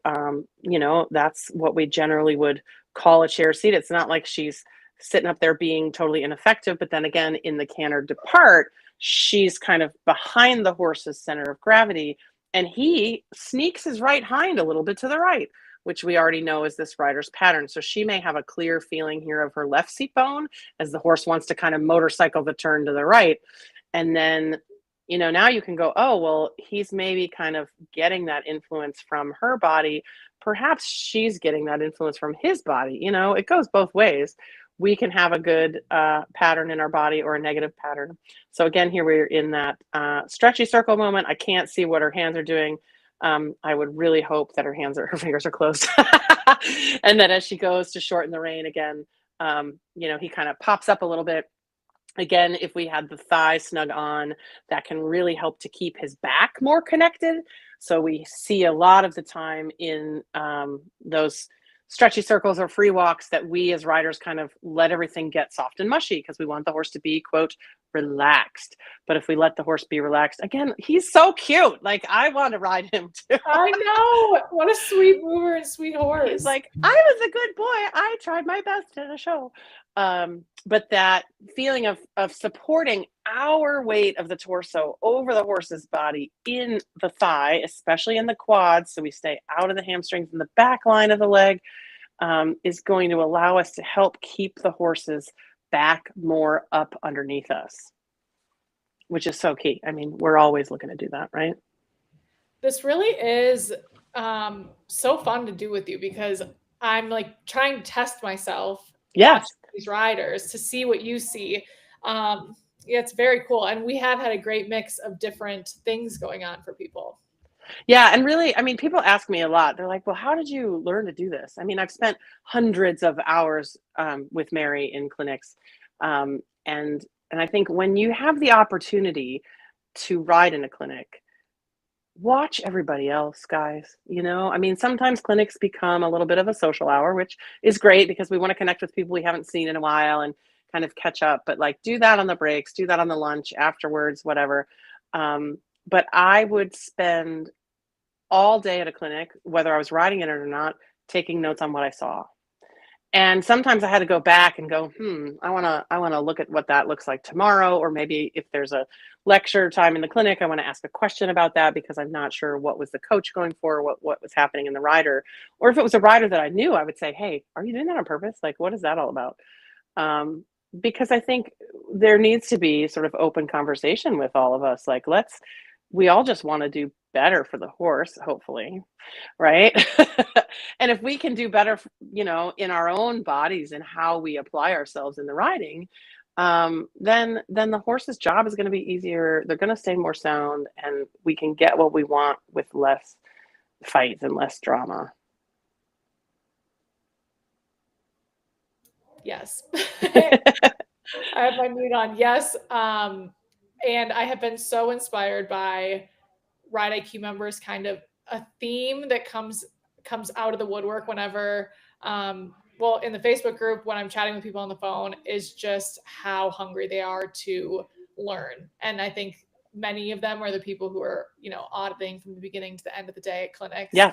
that's what we generally would call a chair seat. It's not like she's sitting up there being totally ineffective, but then again, in the canter depart, she's kind of behind the horse's center of gravity, and he sneaks his right hind a little bit to the right, which we already know is this rider's pattern. So she may have a clear feeling here of her left seat bone as the horse wants to kind of motorcycle the turn to the right. And then, now you can go, oh, well, he's maybe kind of getting that influence from her body. Perhaps she's getting that influence from his body. It goes both ways. We can have a good pattern in our body or a negative pattern. So again, here we're in that stretchy circle moment. I can't see what her hands are doing. I would really hope that her fingers are closed. And that as she goes to shorten the rein again, he kind of pops up a little bit. Again, if we had the thigh snug on, that can really help to keep his back more connected. So we see a lot of the time in those stretchy circles or free walks that we as riders kind of let everything get soft and mushy because we want the horse to be, quote, relaxed. But if we let the horse be relaxed, again, he's so cute. Like, I want to ride him too. I know. What a sweet mover and sweet horse. He's like, I was a good boy. I tried my best at a show. But that feeling of supporting our weight of the torso over the horse's body in the thigh, especially in the quads, so we stay out of the hamstrings and the back line of the leg, is going to allow us to help keep the horse's back more up underneath us, which is so key. I mean, we're always looking to do that, right? This really is so fun to do with you because I'm like trying to test myself. Yes. These riders to see what you see. It's very cool. And we have had a great mix of different things going on for people. Yeah. And really, I mean, people ask me a lot. They're like, well, how did you learn to do this? I mean, I've spent hundreds of hours with Mary in clinics. And I think when you have the opportunity to ride in a clinic, watch everybody else, guys. I mean, sometimes clinics become a little bit of a social hour, which is great because we want to connect with people we haven't seen in a while and kind of catch up. But like, do that on the breaks, do that on the lunch, afterwards, whatever. But I would spend all day at a clinic, whether I was riding in it or not, taking notes on what I saw. And sometimes I had to go back and go, I want to look at what that looks like tomorrow. Or maybe if there's a lecture time in the clinic, I want to ask a question about that because I'm not sure what was the coach going for, what was happening in the rider. Or if it was a rider that I knew, I would say, hey, are you doing that on purpose? Like, what is that all about? Because I think there needs to be sort of open conversation with all of us. Like, we all just want to do better for the horse, hopefully, right? And if we can do better, in our own bodies and how we apply ourselves in the riding, then the horse's job is going to be easier. They're going to stay more sound, and we can get what we want with less fights and less drama. Yes. I have my mute on. Yes. And I have been so inspired by Ride IQ members, kind of a theme that comes out of the woodwork whenever well, in the Facebook group, when I'm chatting with people on the phone, is just how hungry they are to learn. And I think many of them are the people who are, auditing from the beginning to the end of the day at clinics. Yeah.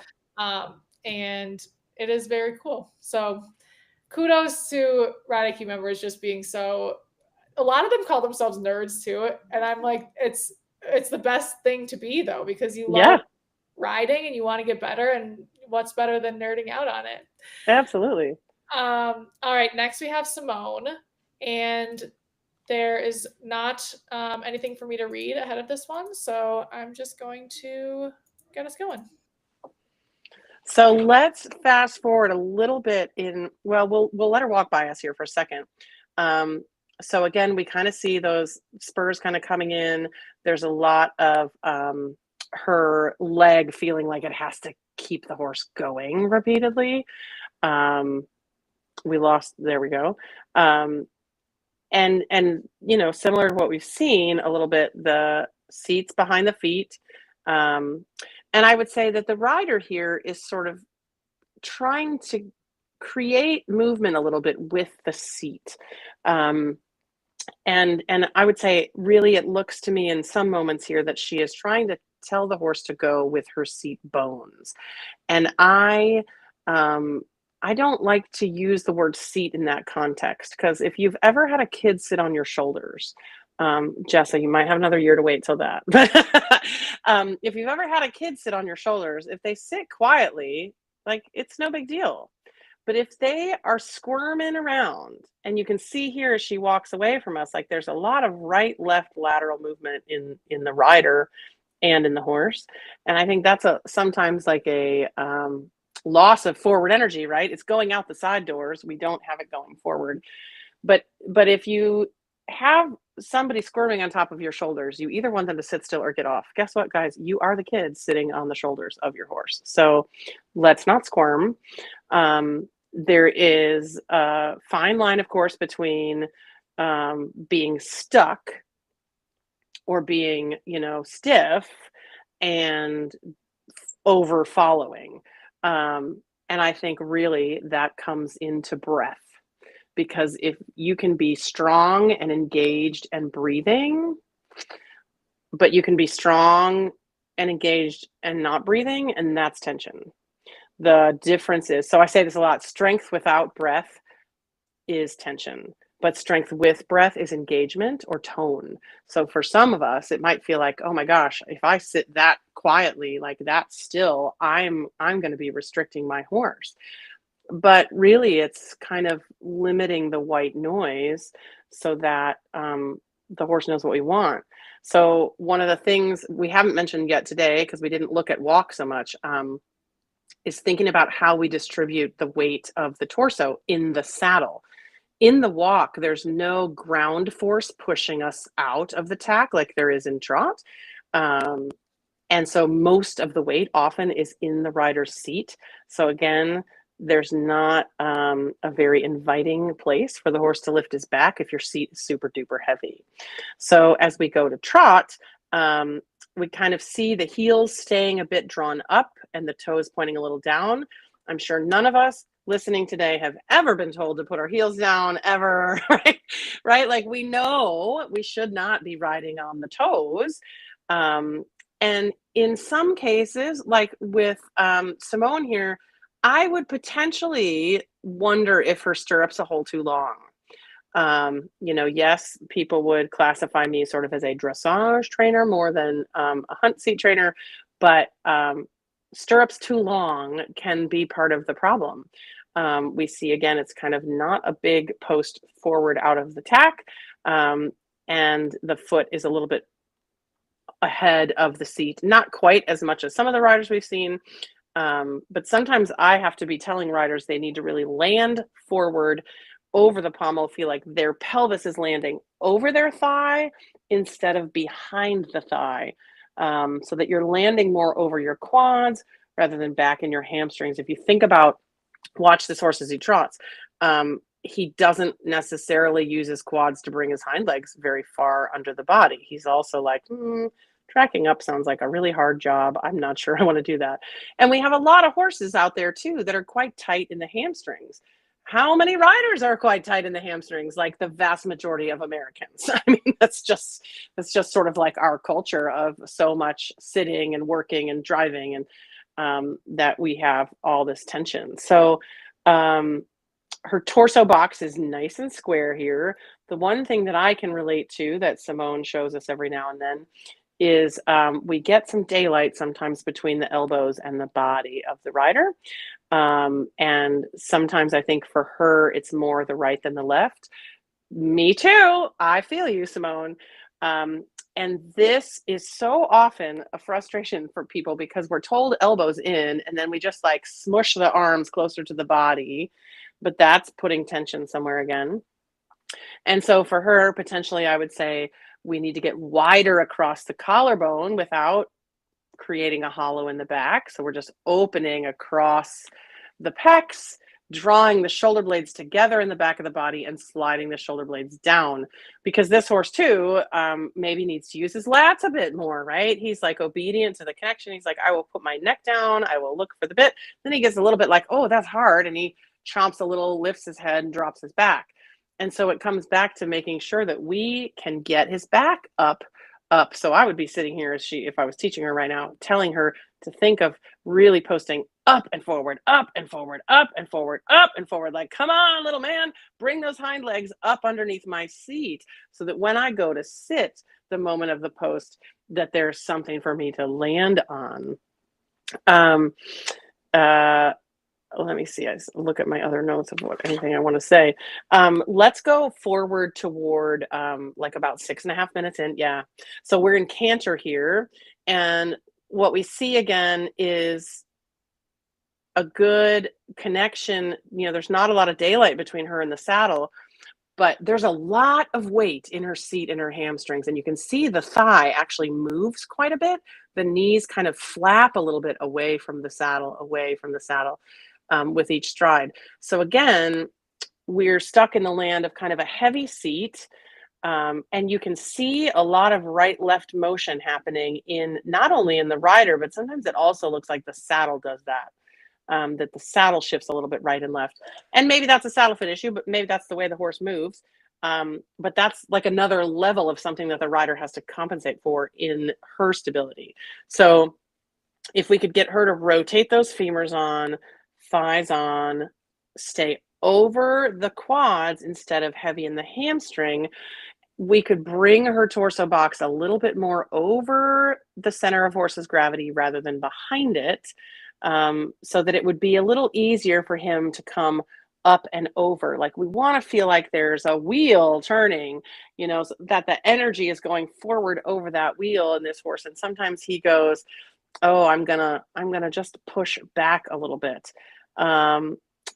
And it is very cool. So kudos to Rad IQ members just being so, a lot of them call themselves nerds too. And I'm like, it's the best thing to be though, because you love riding and you want to get better, and what's better than nerding out on it? Absolutely. All right, next we have Simone, and there is not anything for me to read ahead of this one, so I'm just going to get us going. So let's fast forward a little bit we'll let her walk by us here for a second. So again, we kind of see those spurs kind of coming in. There's a lot of her leg feeling like it has to keep the horse going repeatedly. There we go. And similar to what we've seen a little bit, the seats behind the feet. And I would say that the rider here is sort of trying to create movement a little bit with the seat. And I would say really it looks to me in some moments here that she is trying to tell the horse to go with her seat bones. And I don't like to use the word seat in that context, because if you've ever had a kid sit on your shoulders, Jessa, you might have another year to wait till that. But if you've ever had a kid sit on your shoulders, if they sit quietly, like it's no big deal. But if they are squirming around, and you can see here as she walks away from us, like there's a lot of right, left lateral movement in the rider and in the horse. And I think that's sometimes like a loss of forward energy, right? It's going out the side doors. We don't have it going forward. But if you have somebody squirming on top of your shoulders, you either want them to sit still or get off. Guess what, guys? You are the kids sitting on the shoulders of your horse. So let's not squirm. There is a fine line, of course, between being stuck or being, stiff and over following. And I think really that comes into breath, because if you can be strong and engaged and breathing, but you can be strong and engaged and not breathing, and that's tension. The difference is, so I say this a lot, strength without breath is tension, but strength with breath is engagement or tone. So for some of us, it might feel like, oh my gosh, if I sit that quietly, like that still, I'm going to be restricting my horse. But really, it's kind of limiting the white noise so that the horse knows what we want. So one of the things we haven't mentioned yet today, because we didn't look at walk so much, is thinking about how we distribute the weight of the torso in the saddle. In the walk, there's no ground force pushing us out of the tack like there is in trot. And so most of the weight often is in the rider's seat. So again, there's not a very inviting place for the horse to lift his back if your seat is super duper heavy. So as we go to trot, we kind of see the heels staying a bit drawn up and the toes pointing a little down. I'm sure none of us listening today have ever been told to put our heels down ever, right? Right? Like we know we should not be riding on the toes. And in some cases, like with Simone here, I would potentially wonder if her stirrups a hole too long. Yes, people would classify me sort of as a dressage trainer more than a hunt seat trainer, but stirrups too long can be part of the problem. We see, again, it's kind of not a big post forward out of the tack, and the foot is a little bit ahead of the seat, not quite as much as some of the riders we've seen. But sometimes I have to be telling riders they need to really land forward over the pommel, feel like their pelvis is landing over their thigh instead of behind the thigh, so that you're landing more over your quads rather than back in your hamstrings. If you think about, watch this horse as he trots, he doesn't necessarily use his quads to bring his hind legs very far under the body. He's also like, tracking up sounds like a really hard job. I'm not sure I want to do that. And we have a lot of horses out there too that are quite tight in the hamstrings. how many riders are quite tight in the hamstrings? Like the vast majority of Americans. I mean, that's just sort of like our culture of so much sitting and working and driving, and that we have all this tension. So her torso box is nice and square here. The one thing that I can relate to that Simone shows us every now and then is we get some daylight sometimes between the elbows and the body of the rider. And sometimes I think for her, it's more the right than the left. Me too. I feel you, Simone. And this is so often a frustration for people because we're told elbows in, and then we just like smush the arms closer to the body, but that's putting tension somewhere again. And so for her, potentially, I would say we need to get wider across the collarbone without creating a hollow in the back. So we're just opening across the pecs, drawing the shoulder blades together in the back of the body and sliding the shoulder blades down, because this horse too maybe needs to use his lats a bit more, right? He's like obedient to the connection. He's like, I will put my neck down, I will look for the bit. Then he gets a little bit like, oh, that's hard, and he chomps a little, lifts his head and drops his back. And so it comes back to making sure that we can get his back up. So I would be sitting here as if I was teaching her right now, telling her to think of really posting up and forward, up and forward, up and forward, up and forward. Like, come on, little man, bring those hind legs up underneath my seat so that when I go to sit, the moment of the post, that there's something for me to land on. Let me see. I look at my other notes of anything I want to say. Let's go forward toward like about 6.5 minutes in. Yeah. So we're in canter here. And what we see again is a good connection. There's not a lot of daylight between her and the saddle, but there's a lot of weight in her seat and her hamstrings. And you can see the thigh actually moves quite a bit. The knees kind of flap a little bit away from the saddle, with each stride. So again, we're stuck in the land of kind of a heavy seat. And you can see a lot of right-left motion happening in not only in the rider, but sometimes it also looks like the saddle does that. That the saddle shifts a little bit right and left. And maybe that's a saddle fit issue, but maybe that's the way the horse moves. But that's like another level of something that the rider has to compensate for in her stability. So if we could get her to rotate those femurs on, thighs on, stay over the quads instead of heavy in the hamstring, we could bring her torso box a little bit more over the center of horse's gravity rather than behind it, so that it would be a little easier for him to come up and over. Like, we want to feel like there's a wheel turning, so that the energy is going forward over that wheel in this horse. And sometimes he goes, oh, I'm gonna just push back a little bit.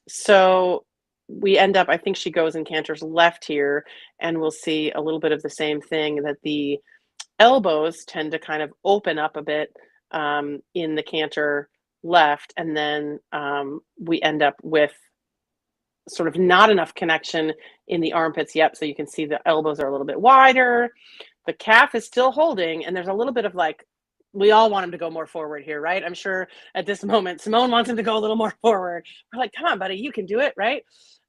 So we end up, I think she goes and canters left here, and we'll see a little bit of the same thing, that the elbows tend to kind of open up a bit in the canter left, and then we end up with sort of not enough connection in the armpits yet. So you can see the elbows are a little bit wider. The calf is still holding, and there's a little bit of like, we all want him to go more forward here, right? I'm sure at this moment, Simone wants him to go a little more forward. We're like, come on, buddy, you can do it, right?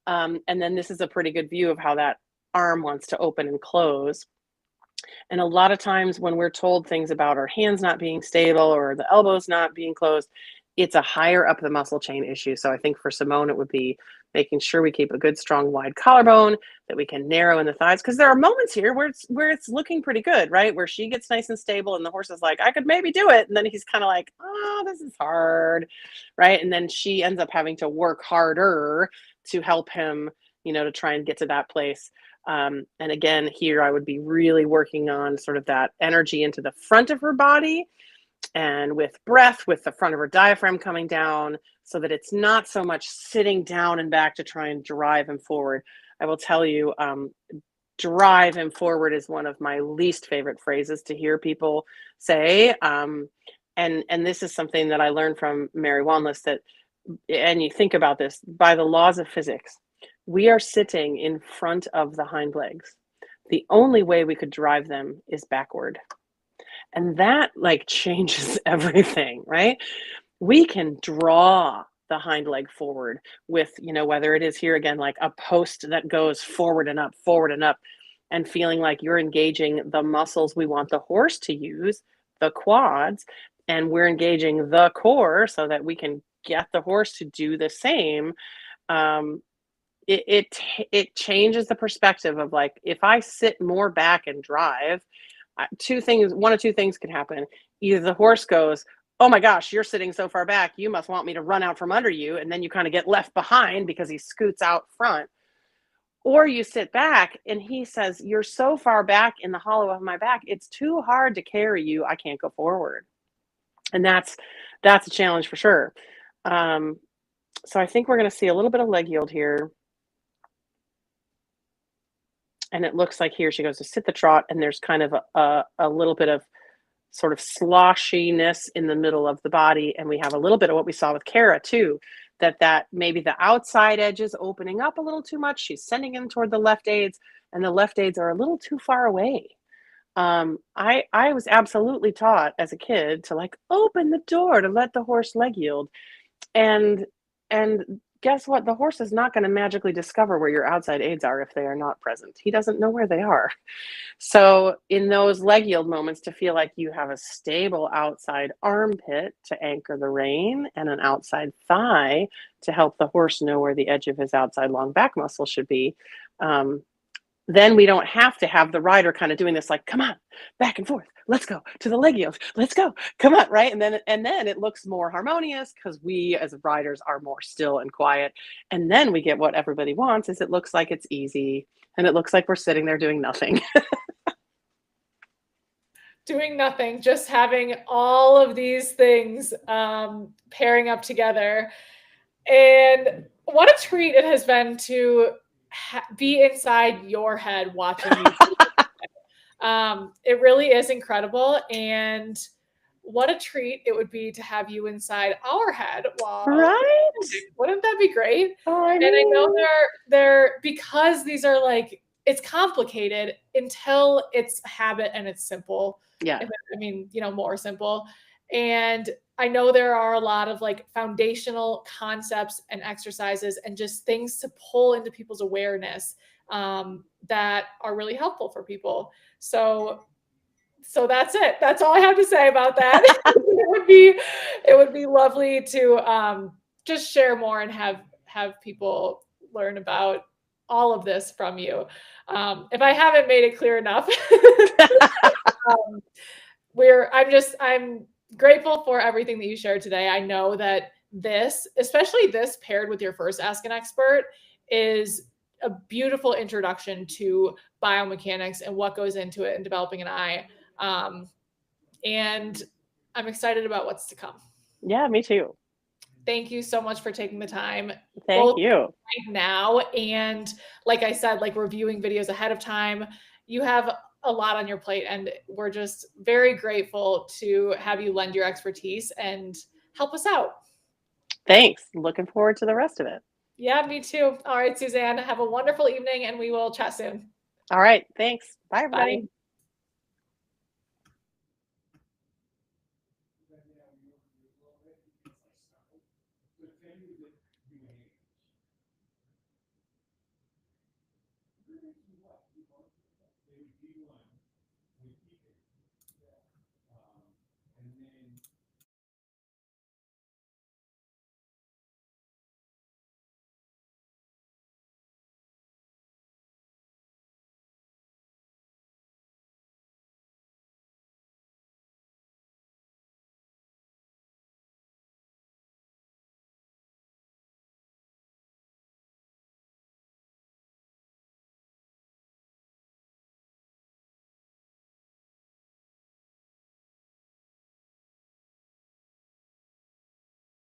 And then this is a pretty good view of how that arm wants to open and close. And a lot of times when we're told things about our hands not being stable or the elbows not being closed, it's a higher up the muscle chain issue. So I think for Simone, it would be making sure we keep a good, strong, wide collarbone, that we can narrow in the thighs. Because there are moments here where it's looking pretty good, right? Where she gets nice and stable and the horse is like, I could maybe do it. And then he's kind of like, oh, this is hard, right? And then she ends up having to work harder to help him, to try and get to that place. And again, here I would be really working on sort of that energy into the front of her body, and with breath, with the front of her diaphragm coming down, so that it's not so much sitting down and back to try and drive him forward. I will tell you, drive him forward is one of my least favorite phrases to hear people say. And this is something that I learned from Mary Wanless, that, and you think about this, by the laws of physics, we are sitting in front of the hind legs. The only way we could drive them is backward. And that like changes everything, right? We can draw the the hind leg forward with, whether it is here again, like a post that goes forward and up, and feeling like you're engaging the muscles we want the horse to use, the quads, and we're engaging the core so that we can get the horse to do the same. um, it changes the perspective of, like, if I sit more back and drive, one of two things can happen. Either the horse goes, oh my gosh, you're sitting so far back, you must want me to run out from under you, and then you kind of get left behind because he scoots out front. Or you sit back and he says, you're so far back in the hollow of my back, it's too hard to carry you, I can't go forward. And that's a challenge for sure. So I think we're going to see a little bit of leg yield here. And it looks like here she goes to sit the trot, and there's kind of a little bit of sort of sloshiness in the middle of the body. And we have a little bit of what we saw with Kara too, that maybe the outside edge is opening up a little too much. She's sending him toward the left aids, and the left aids are a little too far away. I was absolutely taught as a kid to, like, open the door to let the horse leg yield. And guess what? The horse is not going to magically discover where your outside aids are if they are not present. He doesn't know where they are. So in those leg yield moments, to feel like you have a stable outside armpit to anchor the rein and an outside thigh to help the horse know where the edge of his outside long back muscle should be, then we don't have to have the rider kind of doing this, like, come on, back and forth, let's go to the leg yield, let's go, come on, right? And then it looks more harmonious because we as riders are more still and quiet. And then we get what everybody wants, is it looks like it's easy, and it looks like we're sitting there doing nothing. Doing nothing, just having all of these things pairing up together. And what a treat it has been to be inside your head watching these. It really is incredible. And what a treat it would be to have you inside our head. Wow. Right? Wouldn't that be great? Oh, And I know they're because these are, like, it's complicated until it's habit and it's simple. Yeah. I mean, more simple. And I know there are a lot of, like, foundational concepts and exercises and just things to pull into people's awareness that are really helpful for people. So that's it. That's all I have to say about that. It would be lovely to just share more and have people learn about all of this from you. If I haven't made it clear enough, I'm grateful for everything that you shared today. I know that especially this paired with your first Ask an Expert, is a beautiful introduction to biomechanics and what goes into it and developing an eye. And I'm excited about what's to come. Yeah, me too. Thank you so much for taking the time. Thank you. Right now, and like I said, like, reviewing videos ahead of time. You have a lot on your plate, and we're just very grateful to have you lend your expertise and help us out. Thanks. Looking forward to the rest of it. Yeah, me too. All right, Suzanne, have a wonderful evening, and we will chat soon. All right. Thanks. Bye, everybody. Bye.